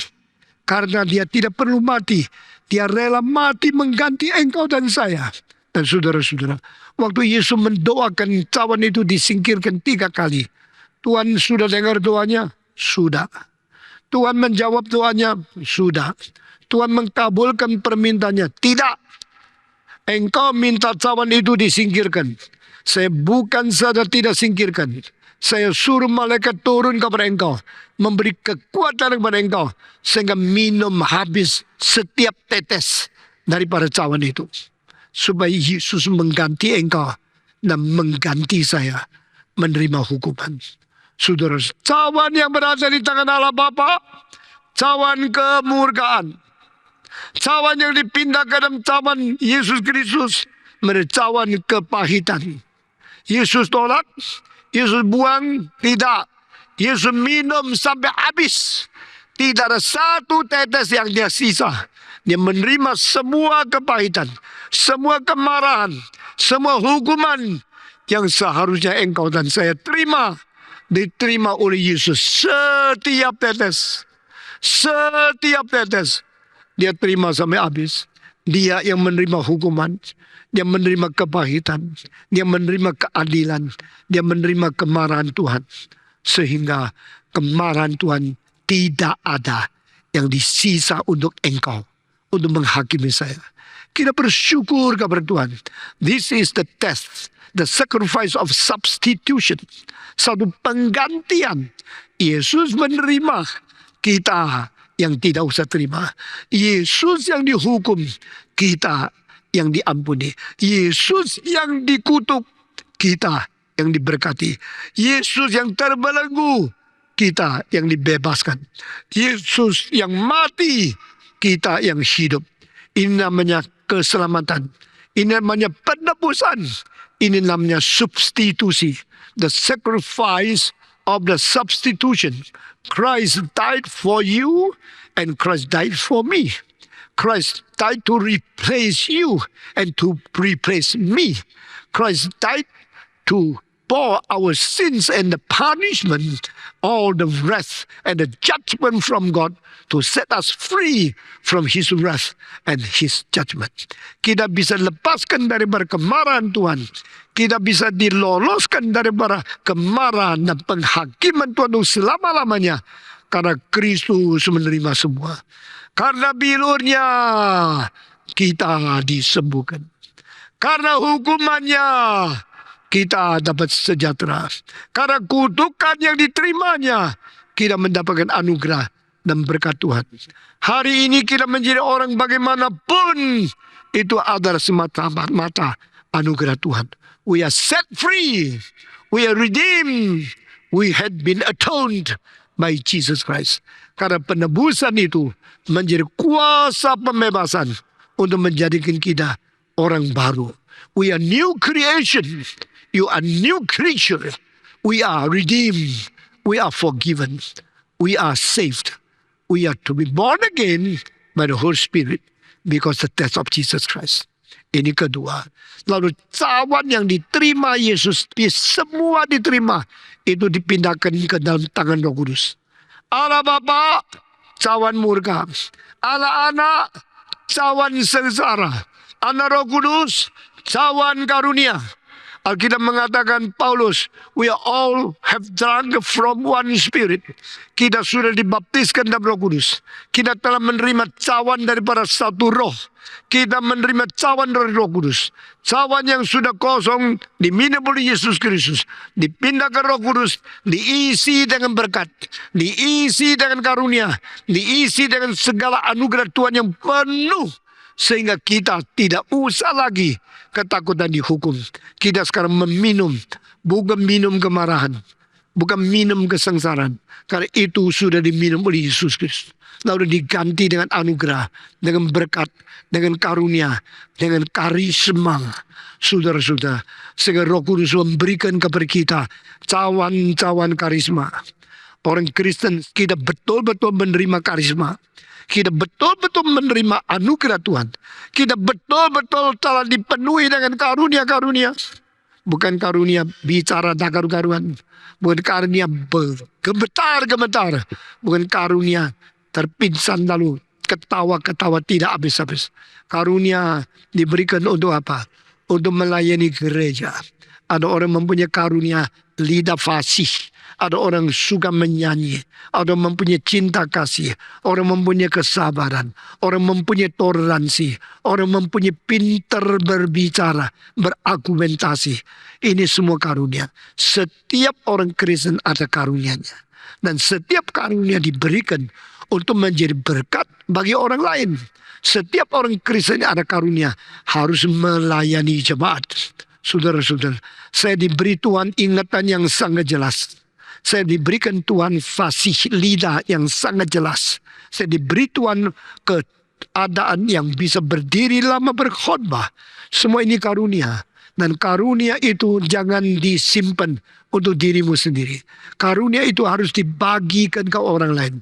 Karena dia tidak perlu mati. Dia rela mati mengganti engkau dan saya. Dan saudara-saudara, waktu Yesus mendoakan cawan itu disingkirkan 3 kali. Tuhan sudah dengar doanya? Sudah. Tuhan menjawab doanya? Sudah. Tuhan mengkabulkan permintaannya? Tidak. Engkau minta cawan itu disingkirkan. Saya bukan saja tidak singkirkan. Saya suruh malaikat turun kepada engkau. Memberi kekuatan kepada engkau. Sehingga minum habis setiap tetes daripada cawan itu. Supaya Yesus mengganti engkau. Dan mengganti saya menerima hukuman. Saudara, cawan yang berada di tangan Allah Bapa, cawan kemurkaan. Cawan yang dipindah ke dalam cawan Yesus Kristus, menjadi cawan kepahitan. Yesus tolak, Yesus buang, tidak. Yesus minum sampai habis. Tidak ada satu tetes yang dia sisa. Dia menerima semua kepahitan, semua kemarahan, semua hukuman yang seharusnya engkau dan saya terima. Diterima oleh Yesus. Setiap tetes. Setiap tetes. Dia terima sampai habis. Dia yang menerima hukuman. Dia menerima kepahitan. Dia menerima keadilan. Dia menerima kemarahan Tuhan. Sehingga kemarahan Tuhan tidak ada yang disisa untuk engkau. Untuk menghakimi saya. Kita bersyukur kepada Tuhan. This is the test. The sacrifice of substitution. Satu penggantian. Yesus menerima. Kita yang tidak usah terima. Yesus yang dihukum. Kita yang diampuni. Yesus yang dikutuk. Kita yang diberkati. Yesus yang terbelenggu. Kita yang dibebaskan. Yesus yang mati. Kita yang hidup. Ini namanya keselamatan. Ini namanya penebusan. Ini namanya substitusi. The sacrifice of the substitution. Christ died for you and Christ died for me. Christ died to replace you and to replace me. Christ died to bore our sins and the punishment, all the wrath and the judgment from God to set us free from His wrath and His judgment. Kita bisa lepaskan daripada kemarahan Tuhan. Kita bisa diloloskan daripada kemarahan dan penghakiman Tuhan untuk selama-lamanya. Karena Kristus menerima semua. Karena bilurnya kita disembuhkan. Karena hukumannya kita dapat sejahtera. Karena kutukan yang diterimanya, kita mendapatkan anugerah dan berkat Tuhan. Hari ini kita menjadi orang bagaimanapun, itu adalah semata-mata anugerah Tuhan. We are set free. We are redeemed. We had been atoned by Jesus Christ. Karena penebusan itu menjadi kuasa pembebasan untuk menjadikan kita orang baru. We are new creation. You are new creature. We are redeemed. We are forgiven. We are saved. We are to be born again by the Holy Spirit because the death of Jesus Christ. Ini kedua. Lalu cawan yang diterima Yesus, semua diterima. Itu dipindahkan ke dalam tangan Roh Kudus. Allah Bapa, cawan murka. Allah Anak, cawan sengsara. Allah Roh Kudus, cawan karunia. Alkitab mengatakan Paulus, we all have drunk from one spirit. Kita sudah dibaptiskan dalam Roh Kudus. Kita telah menerima cawan daripada satu roh. Kita menerima cawan dari Roh Kudus. Cawan yang sudah kosong diminum oleh Yesus Kristus, dipindah ke Roh Kudus, diisi dengan berkat, diisi dengan karunia, diisi dengan segala anugerah Tuhan yang penuh, sehingga kita tidak usah lagi ketakutan dihukum. Kita sekarang meminum, bukan minum kemarahan, bukan minum kesengsaraan, karena itu sudah diminum oleh Yesus Kristus. Lalu diganti dengan anugerah, dengan berkat, dengan karunia, dengan karisma. Saudara-saudara, sehingga Roh Kudus memberikan kepada kita cawan-cawan karisma. Orang Kristen, kita betul-betul menerima karisma. Kita betul-betul menerima anugerah Tuhan. Kita betul-betul telah dipenuhi dengan karunia-karunia. Bukan karunia bicara tak karu-karuan. Bukan karunia gemetar-gemetar. Bukan karunia terpingsan lalu ketawa-ketawa tidak habis-habis. Karunia diberikan untuk apa? Untuk melayani gereja. Ada orang mempunyai karunia lidah fasih. Ada orang suka menyanyi. Ada orang mempunyai cinta kasih. Orang mempunyai kesabaran. Orang mempunyai toleransi. Orang mempunyai pintar berbicara. Berargumentasi. Ini semua karunia. Setiap orang Kristen ada karunianya. Dan setiap karunia diberikan untuk menjadi berkat bagi orang lain. Setiap orang Kristen ada karunia harus melayani jemaat. Saudara-saudara, saya diberi Tuhan ingatan yang sangat jelas. Saya diberikan Tuhan fasih lidah yang sangat jelas. Saya diberi Tuhan keadaan yang bisa berdiri lama berkhotbah. Semua ini karunia. Dan karunia itu jangan disimpan untuk dirimu sendiri. Karunia itu harus dibagikan ke orang lain.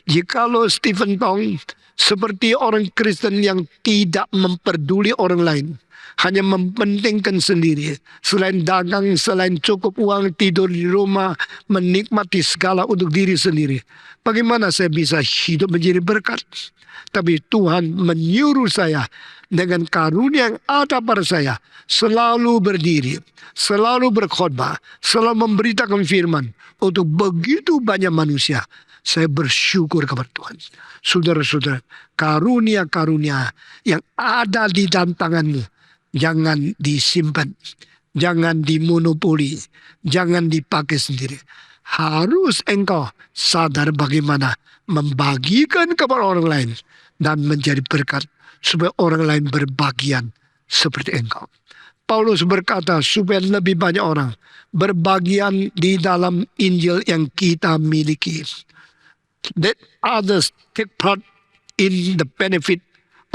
Jikalau Stephen Tong seperti orang Kristen yang tidak memperduli orang lain, hanya mempentingkan sendiri, selain dagang, selain cukup uang, tidur di rumah, menikmati segala untuk diri sendiri, bagaimana saya bisa hidup menjadi berkat? Tapi Tuhan menyuruh saya dengan karunia yang ada pada saya, selalu berdiri, selalu berkhotbah, selalu memberitakan firman untuk begitu banyak manusia. Saya bersyukur kepada Tuhan. Saudara-saudara, karunia-karunia yang ada di dalam tanganmu jangan disimpan, jangan dimonopoli, jangan dipakai sendiri. Harus engkau sadar bagaimana membagikan kepada orang lain dan menjadi berkat supaya orang lain berbagian seperti engkau. Paulus berkata supaya lebih banyak orang berbagian di dalam Injil yang kita miliki. That others take part in the benefit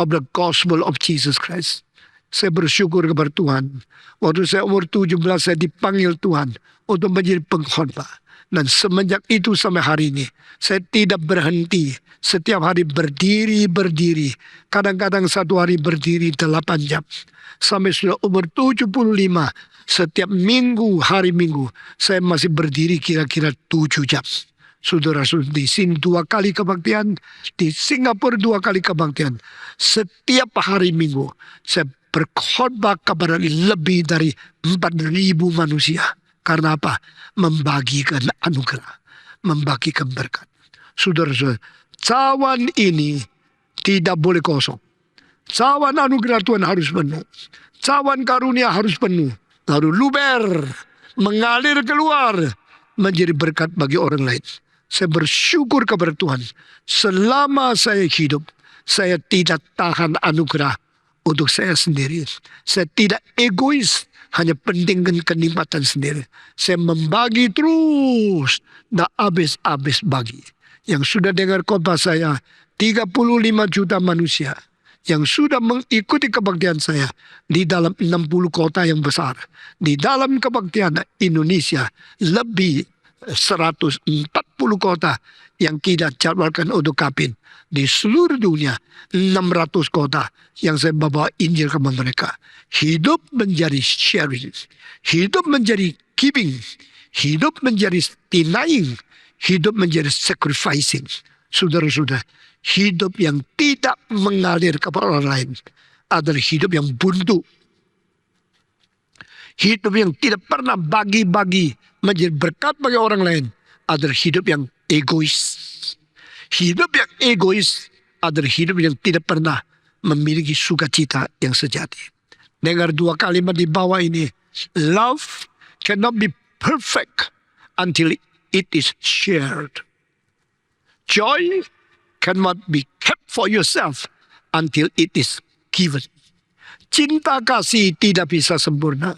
of the gospel of Jesus Christ. Saya bersyukur kepada Tuhan. Waktu saya umur 17 saya dipanggil Tuhan untuk menjadi pengkhotbah. Dan semenjak itu sampai hari ini saya tidak berhenti. Setiap hari berdiri. Kadang-kadang satu hari berdiri 8 jam. Sampai sudah umur 75. Setiap minggu, hari minggu saya masih berdiri kira-kira 7 jam. Saudara-saudara, di sini 2 kali kebaktian, di Singapura 2 kali kebaktian. Setiap hari minggu saya berkhotbah kepada lebih dari 4.000 manusia. Karena apa? Membagikan anugerah, membagikan berkat. Saudara-saudara, cawan ini tidak boleh kosong. Cawan anugerah Tuhan harus penuh. Cawan karunia harus penuh. Lalu luber, mengalir keluar, menjadi berkat bagi orang lain. Saya bersyukur kepada Tuhan. Selama saya hidup, saya tidak tahan anugerah untuk saya sendiri. Saya tidak egois, hanya pentingkan kenikmatan sendiri. Saya membagi terus, tak habis-habis bagi. Yang sudah dengar khotbah saya, 35 juta manusia yang sudah mengikuti kebaktian saya di dalam 60 kota yang besar. Di dalam kebaktian Indonesia, lebih 140 kota yang kita jadwalkan untuk kapin. Di seluruh dunia 600 kota yang saya bawa Injil kepada mereka. Hidup menjadi sharing, hidup menjadi giving, hidup menjadi denying, hidup menjadi sacrificing. Saudara-saudara, hidup yang tidak mengalir kepada orang lain adalah hidup yang buntu. hidup yang tidak pernah bagi-bagi menjadi berkat bagi orang lain adalah hidup yang egois. Hidup yang egois adalah hidup yang tidak pernah memiliki sukacita yang sejati. Dengar dua kalimat di bawah ini. Love cannot be perfect until it is shared. Joy cannot be kept for yourself until it is given. Cinta kasih tidak bisa sempurna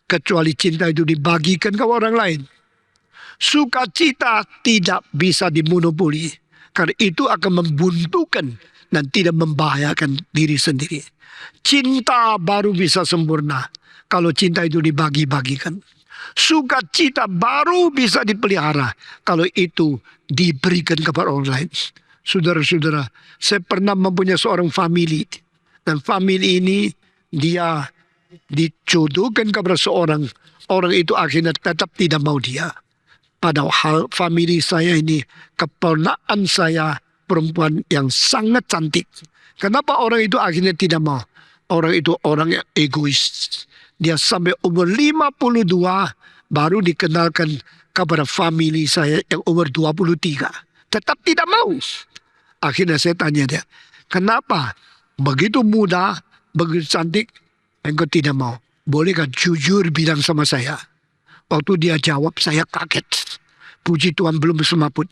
kecuali cinta itu dibagikan ke orang lain. Sukacita tidak bisa dimonopoli karena itu akan membuntukan dan tidak membahayakan diri sendiri. Cinta baru bisa sempurna kalau cinta itu dibagi-bagikan. Sukacita baru bisa dipelihara kalau itu diberikan kepada orang lain. Saudara-saudara, saya pernah mempunyai seorang family. Dan family ini dia dijodohkan kepada seorang. Orang itu akhirnya tetap tidak mau dia. Padahal family saya ini, keponakan saya perempuan yang sangat cantik. Kenapa orang itu akhirnya tidak mau? Orang itu orang yang egois. Dia sampai umur 52 baru dikenalkan kepada family saya yang umur 23. Tetap tidak mau. Akhirnya saya tanya dia, kenapa begitu muda, begitu cantik, engkau tidak mau? Bolehkah jujur bilang sama saya? Waktu dia jawab, saya kaget. Puji Tuhan belum semaput.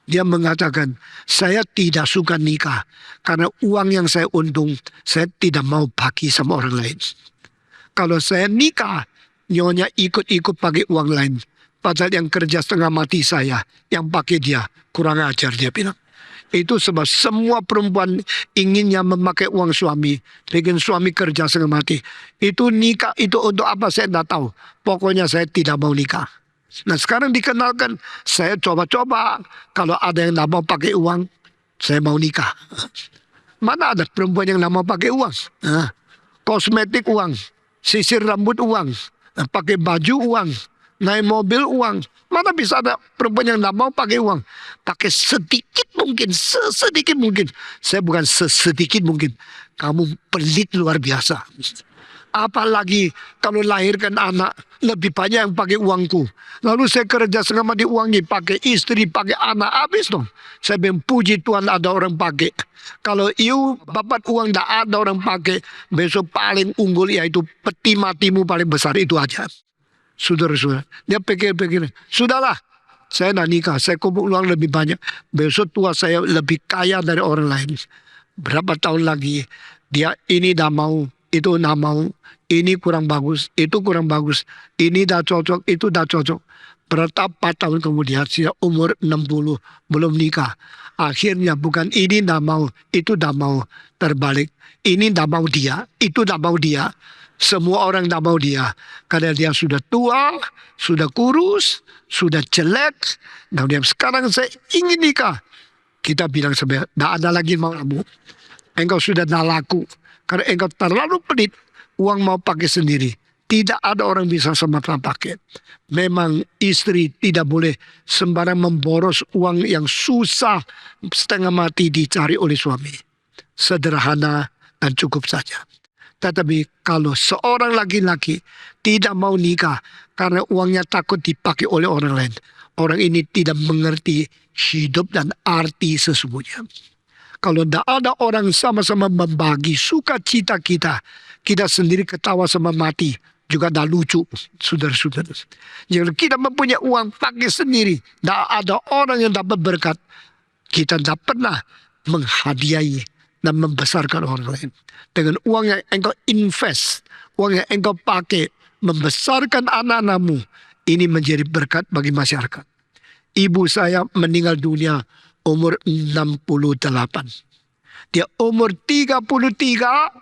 Dia mengatakan, saya tidak suka nikah. Karena uang yang saya untung, saya tidak mau bagi sama orang lain. Kalau saya nikah, nyonya ikut-ikut pakai uang lain. Padahal yang kerja setengah mati saya, yang pakai dia, kurang ajar dia bilang. Itu sebab semua perempuan inginnya memakai uang suami. Bikin suami kerja setengah mati. Itu nikah, itu untuk apa saya tidak tahu. Pokoknya saya tidak mau nikah. Nah sekarang dikenalkan, saya coba-coba. Kalau ada yang tidak mau pakai uang, saya mau nikah. Mana ada perempuan yang tidak mau pakai uang? Kosmetik uang, sisir rambut uang, pakai baju uang, naik mobil uang. Mana bisa ada perempuan yang tidak mau pakai uang? Pakai sedikit mungkin, sesedikit mungkin. Saya bukan sesedikit mungkin. Kamu pelit luar biasa. Apalagi kalau lahirkan anak, lebih banyak yang pakai uangku. Lalu saya kerja setengah mati uangnya, pakai istri, pakai anak, habis dong. Saya bilang puji Tuhan ada orang pakai. Kalau you bapak uang tidak ada orang pakai, besok paling unggul yaitu peti matimu paling besar itu aja. Saudara-saudara, dia pikir-pikir, sudahlah, saya nak nikah, saya kumpul uang lebih banyak. Besok tua saya lebih kaya dari orang lain. Berapa tahun lagi, dia ini dah mau, itu dah mau, ini kurang bagus, itu kurang bagus, ini dah cocok, itu dah cocok. Berapa tahun kemudian, saya umur 60, belum nikah. Akhirnya bukan ini dah mau, itu dah mau, terbalik. Ini dah mau dia, itu dah mau dia. Semua orang tidak mau dia. Karena dia sudah tua, sudah kurus, sudah jelek. Kemudian sekarang saya ingin nikah. Kita bilang sebenarnya, tidak ada lagi mau kamu. Engkau sudah tidak laku. Karena engkau terlalu pelit. Uang mau pakai sendiri. Tidak ada orang bisa semata pakai. Memang istri tidak boleh sembarang memboros uang yang susah setengah mati dicari oleh suami. Sederhana dan cukup saja. Tetapi kalau seorang laki-laki tidak mau nikah karena uangnya takut dipakai oleh orang lain, orang ini tidak mengerti hidup dan arti sesungguhnya. Kalau tidak ada orang sama-sama membagi sukacita kita, kita sendiri ketawa sama mati, juga tidak lucu, saudara-saudara. Jadi kita mempunyai uang pakai sendiri, tidak ada orang yang dapat berkat, kita tidak pernah menghadiahi dan membesarkan orang lain. Dengan uang yang engkau invest, uang yang engkau pakai, membesarkan anak-anakmu, ini menjadi berkat bagi masyarakat. Ibu saya meninggal dunia umur 68. Dia umur 33,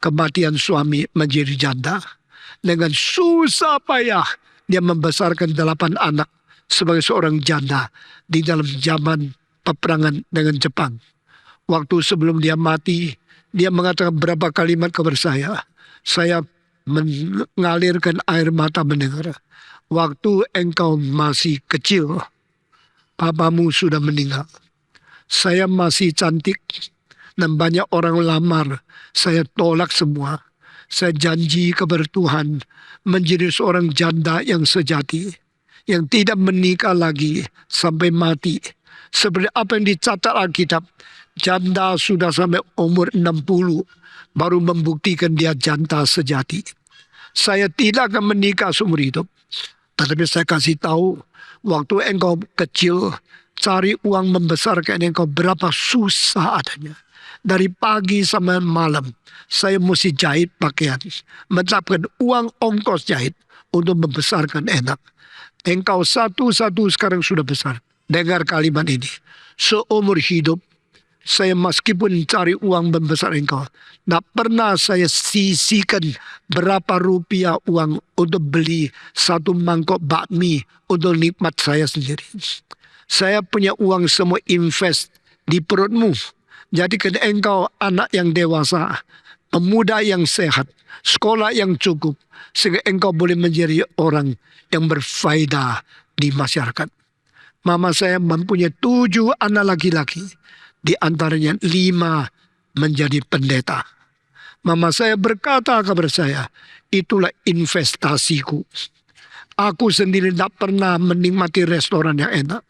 kematian suami menjadi janda. Dengan susah payah, dia membesarkan 8 anak sebagai seorang janda di dalam zaman peperangan dengan Jepang. Waktu sebelum dia mati, dia mengatakan berapa kalimat kepada saya. Saya mengalirkan air mata mendengar. Waktu engkau masih kecil, papamu sudah meninggal. Saya masih cantik dan banyak orang lamar. Saya tolak semua. Saya janji kepada Tuhan menjadi seorang janda yang sejati, yang tidak menikah lagi sampai mati. Seperti apa yang dicatat Alkitab, janda sudah sampai umur 60 baru membuktikan dia janda sejati. Saya tidak akan menikah seumur hidup. Tetapi saya kasih tahu, waktu engkau kecil, cari uang membesarkan engkau berapa susah adanya. Dari pagi sampai malam, saya mesti jahit pakaian. Mendapatkan uang ongkos jahit untuk membesarkan enak. Engkau satu-satu sekarang sudah besar. Dengar kalimat ini. Seumur hidup, saya meskipun cari uang membesar engkau, tidak pernah saya sisihkan berapa rupiah uang untuk beli satu mangkok bakmi untuk nikmat saya sendiri. Saya punya uang semua invest di perutmu. Jadikan engkau anak yang dewasa, pemuda yang sehat, sekolah yang cukup, sehingga engkau boleh menjadi orang yang berfaedah di masyarakat. Mama saya mempunyai 7 anak laki-laki, di antaranya 5 menjadi pendeta. Mama saya berkata kepada saya, itulah investasiku. Aku sendiri tidak pernah menikmati restoran yang enak.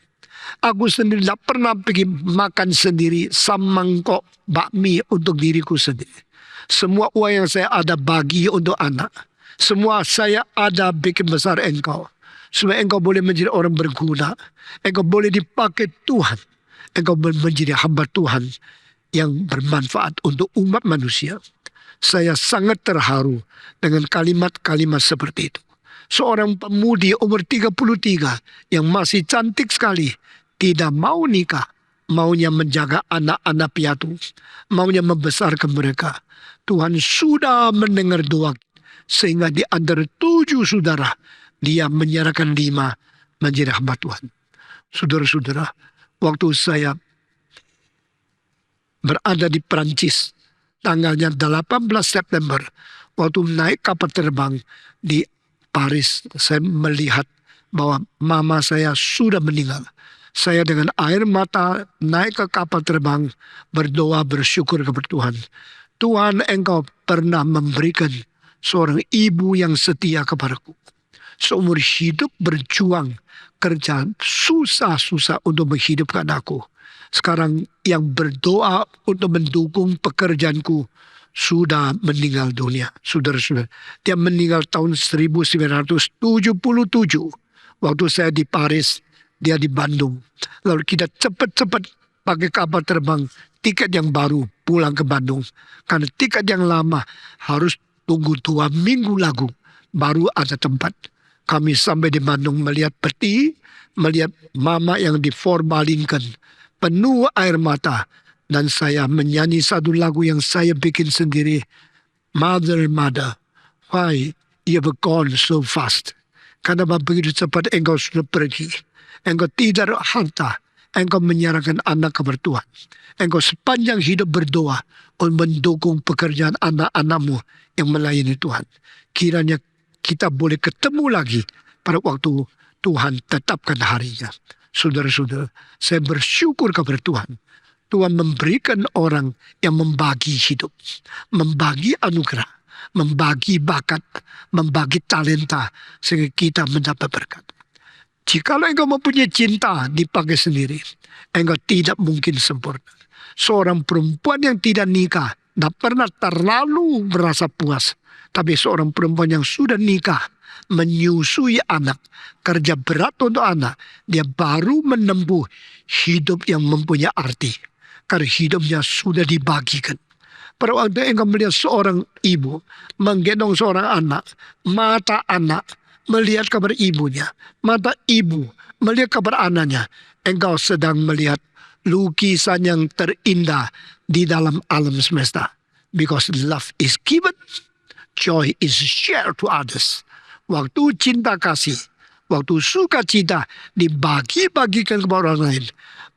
Aku sendiri tidak pernah pergi makan sendiri samangkok bakmi untuk diriku sendiri. Semua uang yang saya ada bagi untuk anak. Semua saya ada bikin besar engkau. Supaya engkau boleh menjadi orang berguna. Engkau boleh dipakai Tuhan. Engkau menjadi hamba Tuhan yang bermanfaat untuk umat manusia. Saya sangat terharu dengan kalimat-kalimat seperti itu. Seorang pemudi umur 33 yang masih cantik sekali, tidak mau nikah, maunya menjaga anak-anak piatu, maunya membesarkan mereka. Tuhan sudah mendengar doa, sehingga di antara 7 saudara, dia menyerahkan 5 menjadi hamba Tuhan. Saudara-saudara, waktu saya berada di Perancis, tanggalnya 18 September, waktu naik kapal terbang di Paris, saya melihat bahwa mama saya sudah meninggal. Saya dengan air mata naik ke kapal terbang, berdoa bersyukur kepada Tuhan. Tuhan, engkau pernah memberikan seorang ibu yang setia kepadaku. Seumur hidup berjuang, kerja susah-susah untuk menghidupkan aku. Sekarang yang berdoa untuk mendukung pekerjaanku sudah meninggal dunia. Saudara-saudara, dia meninggal tahun 1977. Waktu saya di Paris, dia di Bandung. Lalu kita cepat-cepat pakai kapal terbang, tiket yang baru pulang ke Bandung. Karena tiket yang lama harus tunggu 2 minggu lagi baru ada tempat. Kami sampai di Bandung melihat peti, melihat mama yang diformalinkan, penuh air mata. Dan saya menyanyi satu lagu yang saya bikin sendiri. Mother, mother, why you have gone so fast? Karena begitu cepat engkau sudah pergi. Engkau tidak ada harta. Engkau menyerahkan anak kepada Tuhan. Engkau sepanjang hidup berdoa untuk mendukung pekerjaan anak-anakmu yang melayani Tuhan. Kiranya kita boleh ketemu lagi pada waktu Tuhan tetapkan harinya. Saudara-saudara, saya bersyukur kepada Tuhan. Tuhan memberikan orang yang membagi hidup, membagi anugerah, membagi bakat, membagi talenta, sehingga kita mendapat berkat. Jikalau engkau mempunyai cinta dipakai sendiri, engkau tidak mungkin sempurna. Seorang perempuan yang tidak nikah tidak pernah terlalu merasa puas. Tapi seorang perempuan yang sudah nikah, menyusui anak, kerja berat untuk anak, dia baru menempuh hidup yang mempunyai arti. Karena hidupnya sudah dibagikan. Pada waktu engkau melihat seorang ibu menggendong seorang anak, mata anak melihat kepada ibunya, mata ibu melihat kepada anaknya, engkau sedang melihat lukisan yang terindah di dalam alam semesta. Because love is given, joy is shared to others. Waktu cinta kasih, waktu sukacita dibagi-bagikan kepada orang lain,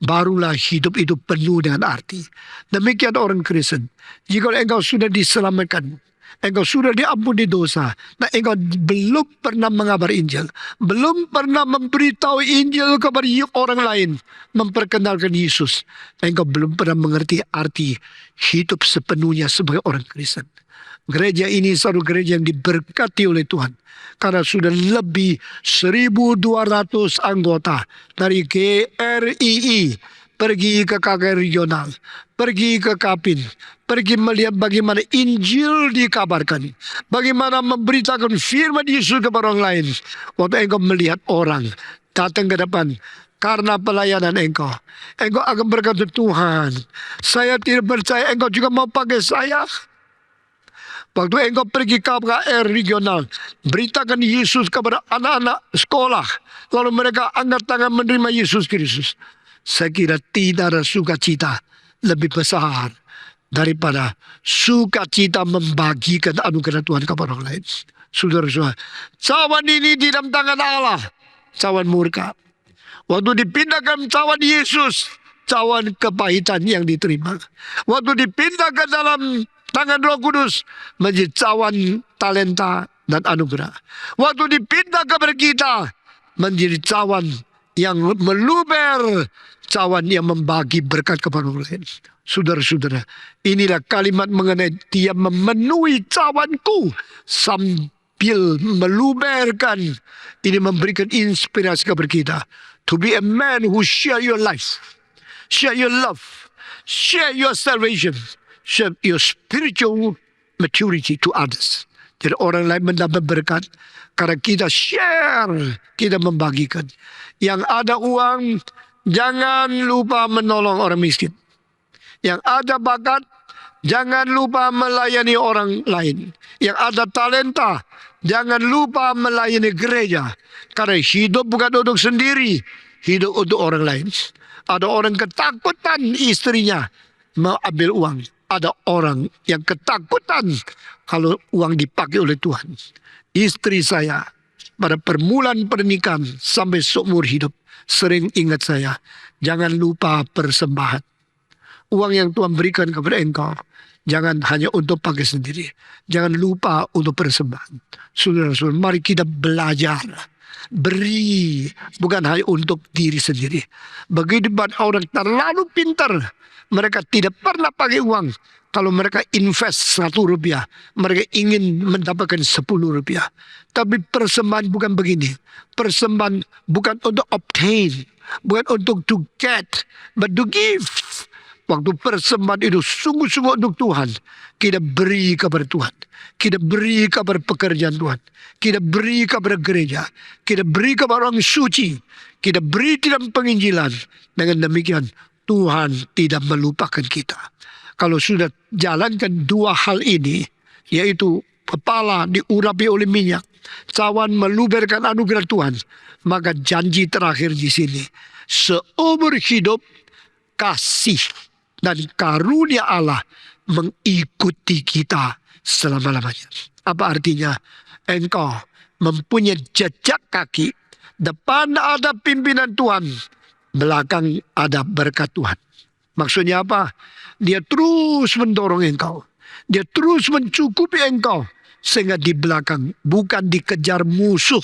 barulah hidup itu penuh dengan arti. Demikian orang Kristen. Jika engkau sudah diselamatkan, engkau sudah diampuni dosa. Nah, engkau belum pernah mengabar Injil, belum pernah memberitahu Injil kepada orang lain, memperkenalkan Yesus. Engkau belum pernah mengerti arti hidup sepenuhnya sebagai orang Kristen. Gereja ini satu gereja yang diberkati oleh Tuhan. Karena sudah lebih 1.200 anggota dari GRII pergi ke KKR regional, pergi ke Kapin, pergi melihat bagaimana Injil dikabarkan, bagaimana memberitakan firman Yesus kepada orang lain. Waktu engkau melihat orang datang ke depan karena pelayanan engkau akan berkata, Tuhan, saya tidak percaya engkau juga mau pakai saya. Waktu engkau pergi ke KKR regional, beritakan Yesus kepada anak-anak sekolah, lalu mereka angkat tangan menerima Yesus Kristus. Saya kira tidak ada sukacita lebih besar daripada sukacita membagikan anugerah Tuhan kepada orang lain. Saudara-saudara, cawan ini di dalam tangan Allah, cawan murka. Waktu dipindahkan cawan Yesus, cawan kepahitan yang diterima. Waktu dipindah ke dalam tangan Roh Kudus, menjadi cawan talenta dan anugerah. Waktu dipindah kepada kita, menjadi cawan yang meluber, cawan yang membagi berkat kepada orang lain. Saudara-saudara, inilah kalimat mengenai dia memenuhi cawanku sambil meluberkan. Ini memberikan inspirasi kepada kita. To be a man who share your life, share your love, share your salvation, share your spiritual maturity to others. Jadi orang lain mendapat berkat karena kita share, kita membagikan. Yang ada uang, jangan lupa menolong orang miskin. Yang ada bakat, jangan lupa melayani orang lain. Yang ada talenta, jangan lupa melayani gereja. Karena hidup bukan untuk sendiri, hidup untuk orang lain. Ada orang ketakutan istrinya mengambil uang. Ada orang yang ketakutan kalau uang dipakai oleh Tuhan. Istri saya pada permulaan pernikahan sampai seumur hidup sering ingat saya, jangan lupa persembahan. Uang yang Tuhan berikan kepada engkau, jangan hanya untuk pakai sendiri. Jangan lupa untuk persembahan. Saudara-saudara, mari kita belajar. Beri, bukan hanya untuk diri sendiri. Begitu banyak orang terlalu pintar, mereka tidak pernah pakai uang. Kalau mereka invest 1 rupiah, mereka ingin mendapatkan 10 rupiah. Tapi persembahan bukan begini. Persembahan bukan untuk obtain, bukan untuk to get, but to give. Waktu persembahan itu sungguh-sungguh untuk Tuhan, kita beri kepada Tuhan. Kita beri kepada pekerjaan Tuhan. Kita beri kepada gereja. Kita beri kepada orang suci. Kita beri dalam penginjilan. Dengan demikian, Tuhan tidak melupakan kita. Kalau sudah jalankan 2 hal ini, yaitu kepala diurapi oleh minyak, cawan meluberkan anugerah Tuhan, maka janji terakhir di sini, seumur hidup kasih dan karunia Allah mengikuti kita selama-lamanya. Apa artinya? Engkau mempunyai jejak kaki, depan ada pimpinan Tuhan, belakang ada berkat Tuhan. Maksudnya apa? Dia terus mendorong engkau. Dia terus mencukupi engkau. Sehingga di belakang bukan dikejar musuh.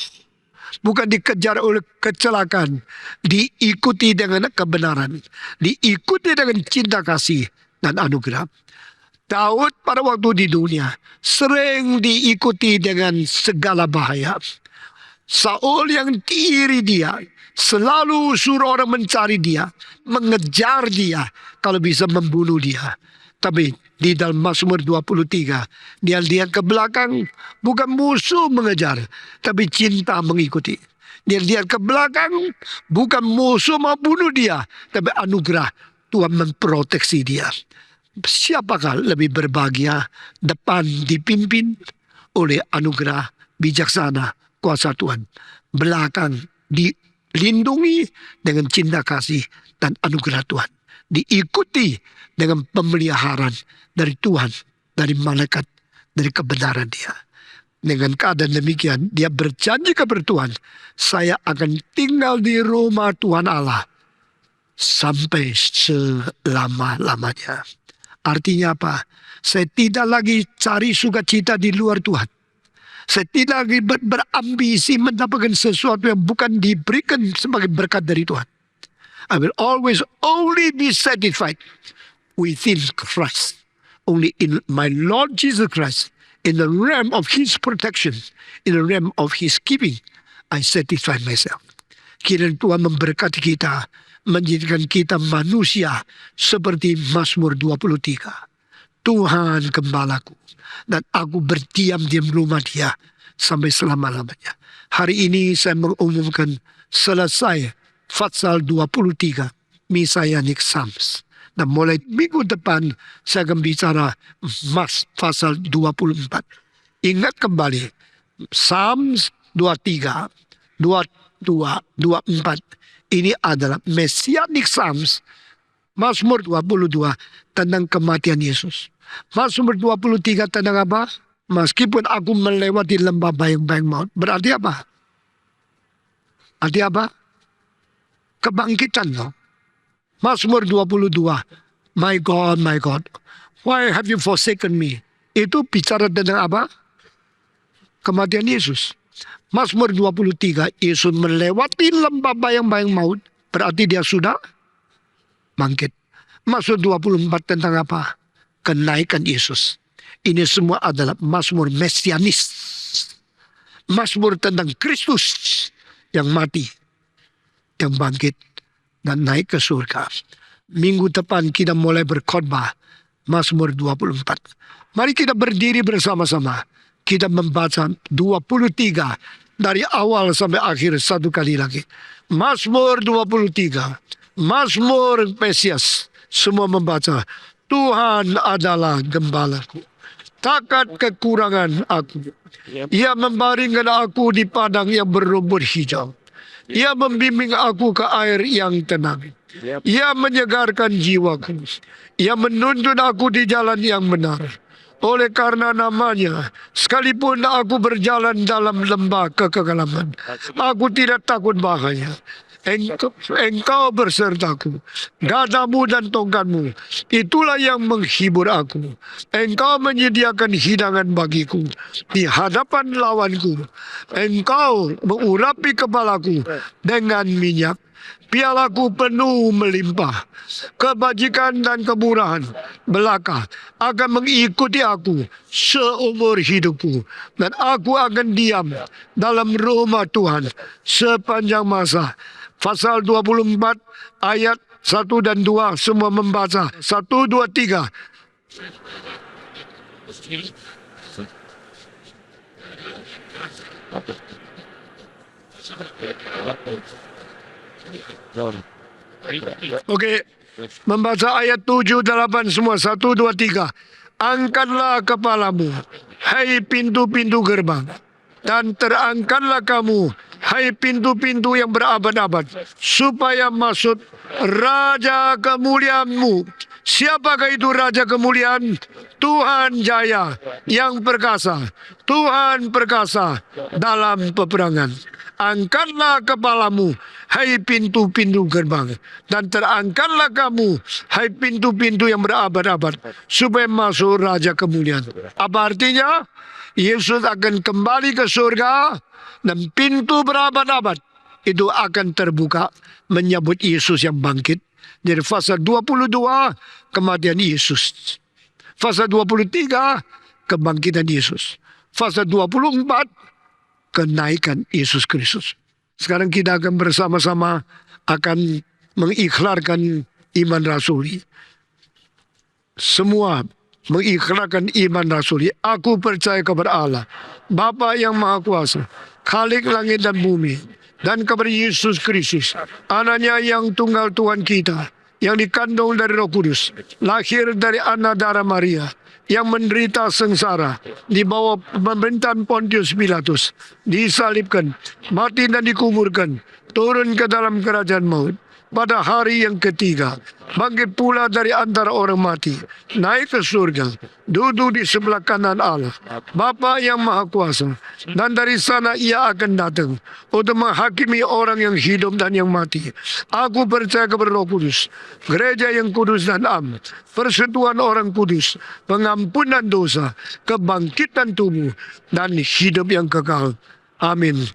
Bukan dikejar oleh kecelakaan. Diikuti dengan kebenaran. Diikuti dengan cinta kasih dan anugerah. Daud pada waktu di dunia sering diikuti dengan segala bahaya. Saul yang iri dia, selalu suruh orang mencari dia, mengejar dia, kalau bisa membunuh dia. Tapi di dalam Mazmur 23, dia lihat ke belakang, bukan musuh mengejar, tapi cinta mengikuti. Dia lihat ke belakang, bukan musuh mau bunuh dia, tapi anugerah Tuhan memproteksi dia. Siapakah lebih berbahagia? Depan dipimpin oleh anugerah bijaksana kuasa Tuhan, belakang dilindungi dengan cinta kasih dan anugerah Tuhan, diikuti dengan pemeliharaan dari Tuhan, dari malaikat, dari kebenaran dia. Dengan keadaan demikian, dia berjanji kepada Tuhan, saya akan tinggal di rumah Tuhan Allah sampai selama-lamanya. Artinya apa? Saya tidak lagi cari sukacita di luar Tuhan. Saya tidak lagi berambisi mendapatkan sesuatu yang bukan diberikan sebagai berkat dari Tuhan. I will always only be satisfied within Christ. Only in my Lord Jesus Christ. In the realm of His protection. In the realm of His giving. I satisfy myself. Kiranya Tuhan memberkati kita. Menjadikan kita manusia seperti Mazmur 23. Tuhan gembalaku. Dan aku berdiam di rumah Dia sampai selama-lamanya. Hari ini saya mengumumkan selesai pasal 23 Messianic Psalms. Dan mulai minggu depan saya akan bicara pasal 24. Ingat kembali Psalms 23, 22, 24. Ini adalah Messianic Psalms. Mazmur 22 tentang kematian Yesus. Mazmur 23 tentang apa? Meskipun aku melewati lembah bayang-bayang maut. Berarti apa? Arti apa? Kebangkitan loh. Mazmur 22. My God, why have you forsaken me? Itu bicara tentang apa? Kematian Yesus. Mazmur 23. Yesus melewati lembah bayang-bayang maut. Berarti dia sudah bangkit. Mazmur 24 tentang apa? Kenaikan Yesus. Ini semua adalah Mazmur Mesianis. Mazmur tentang Kristus yang mati, yang bangkit, dan naik ke surga. Minggu depan kita mulai berkhotbah Mazmur 24. Mari kita berdiri bersama-sama. Kita membaca 23 dari awal sampai akhir satu kali lagi. Mazmur 23. Mazmur Mesias. Semua membaca. Tuhan adalah gembalaku. Takkan kekurangan aku. Ia membaringkan aku di padang yang berumput hijau. Ia membimbing aku ke air yang tenang. Ia menyegarkan jiwaku. Ia menuntun aku di jalan yang benar. Oleh karena namanya, sekalipun aku berjalan dalam lembah kekelaman, aku tidak takut bahaya. Engkau bersertaku, gadamu dan tongkatmu, itulah yang menghibur aku. Engkau menyediakan hidangan bagiku di hadapan lawanku. Engkau mengurapi kepalaku dengan minyak. Pialaku penuh melimpah. Kebajikan dan kemurahan belaka akan mengikuti aku seumur hidupku. Dan aku akan diam dalam rumah Tuhan sepanjang masa. Pasal 24 ayat 1 dan 2 semua membaca. 1, 2, 3. Oke, membaca ayat 7, 8 semua. 1, 2, 3. Angkatlah kepalamu, hai pintu-pintu gerbang, dan terangkatlah kamu, hai pintu-pintu yang berabad-abad, supaya masuk Raja kemuliaanmu. Siapakah itu Raja kemuliaan? Tuhan Jaya yang perkasa. Tuhan perkasa dalam peperangan. Angkatlah kepalamu, hai pintu-pintu gerbang, dan terangkatlah kamu, hai pintu-pintu yang berabad-abad, supaya masuk Raja kemuliaan. Apa artinya? Yesus akan kembali ke surga, dan pintu berabad-abad itu akan terbuka menyambut Yesus yang bangkit. Jadi pasal 22 kematian Yesus. Pasal 23 kebangkitan Yesus. Pasal 24 kenaikan Yesus Kristus. Sekarang kita akan bersama-sama akan mengiklarkan iman rasuli. Semua mengiklarkan iman rasuli. Aku percaya kepada Allah, Bapa yang Maha Kuasa, Khalik langit dan bumi, dan kepada Yesus Kristus, anaknya yang tunggal Tuhan kita, yang dikandung dari Roh Kudus, lahir dari anak darah Maria, yang menderita sengsara di bawah pemerintahan Pontius Pilatus, disalibkan, mati dan dikuburkan, turun ke dalam kerajaan maut, pada hari yang ketiga, bangkit pula dari antara orang mati, naik ke surga, duduk di sebelah kanan Allah, Bapa yang Maha Kuasa, dan dari sana ia akan datang untuk menghakimi orang yang hidup dan yang mati. Aku percaya kepada Roh Kudus, gereja yang kudus dan am, persekutuan orang kudus, pengampunan dosa, kebangkitan tubuh, dan hidup yang kekal. Amin.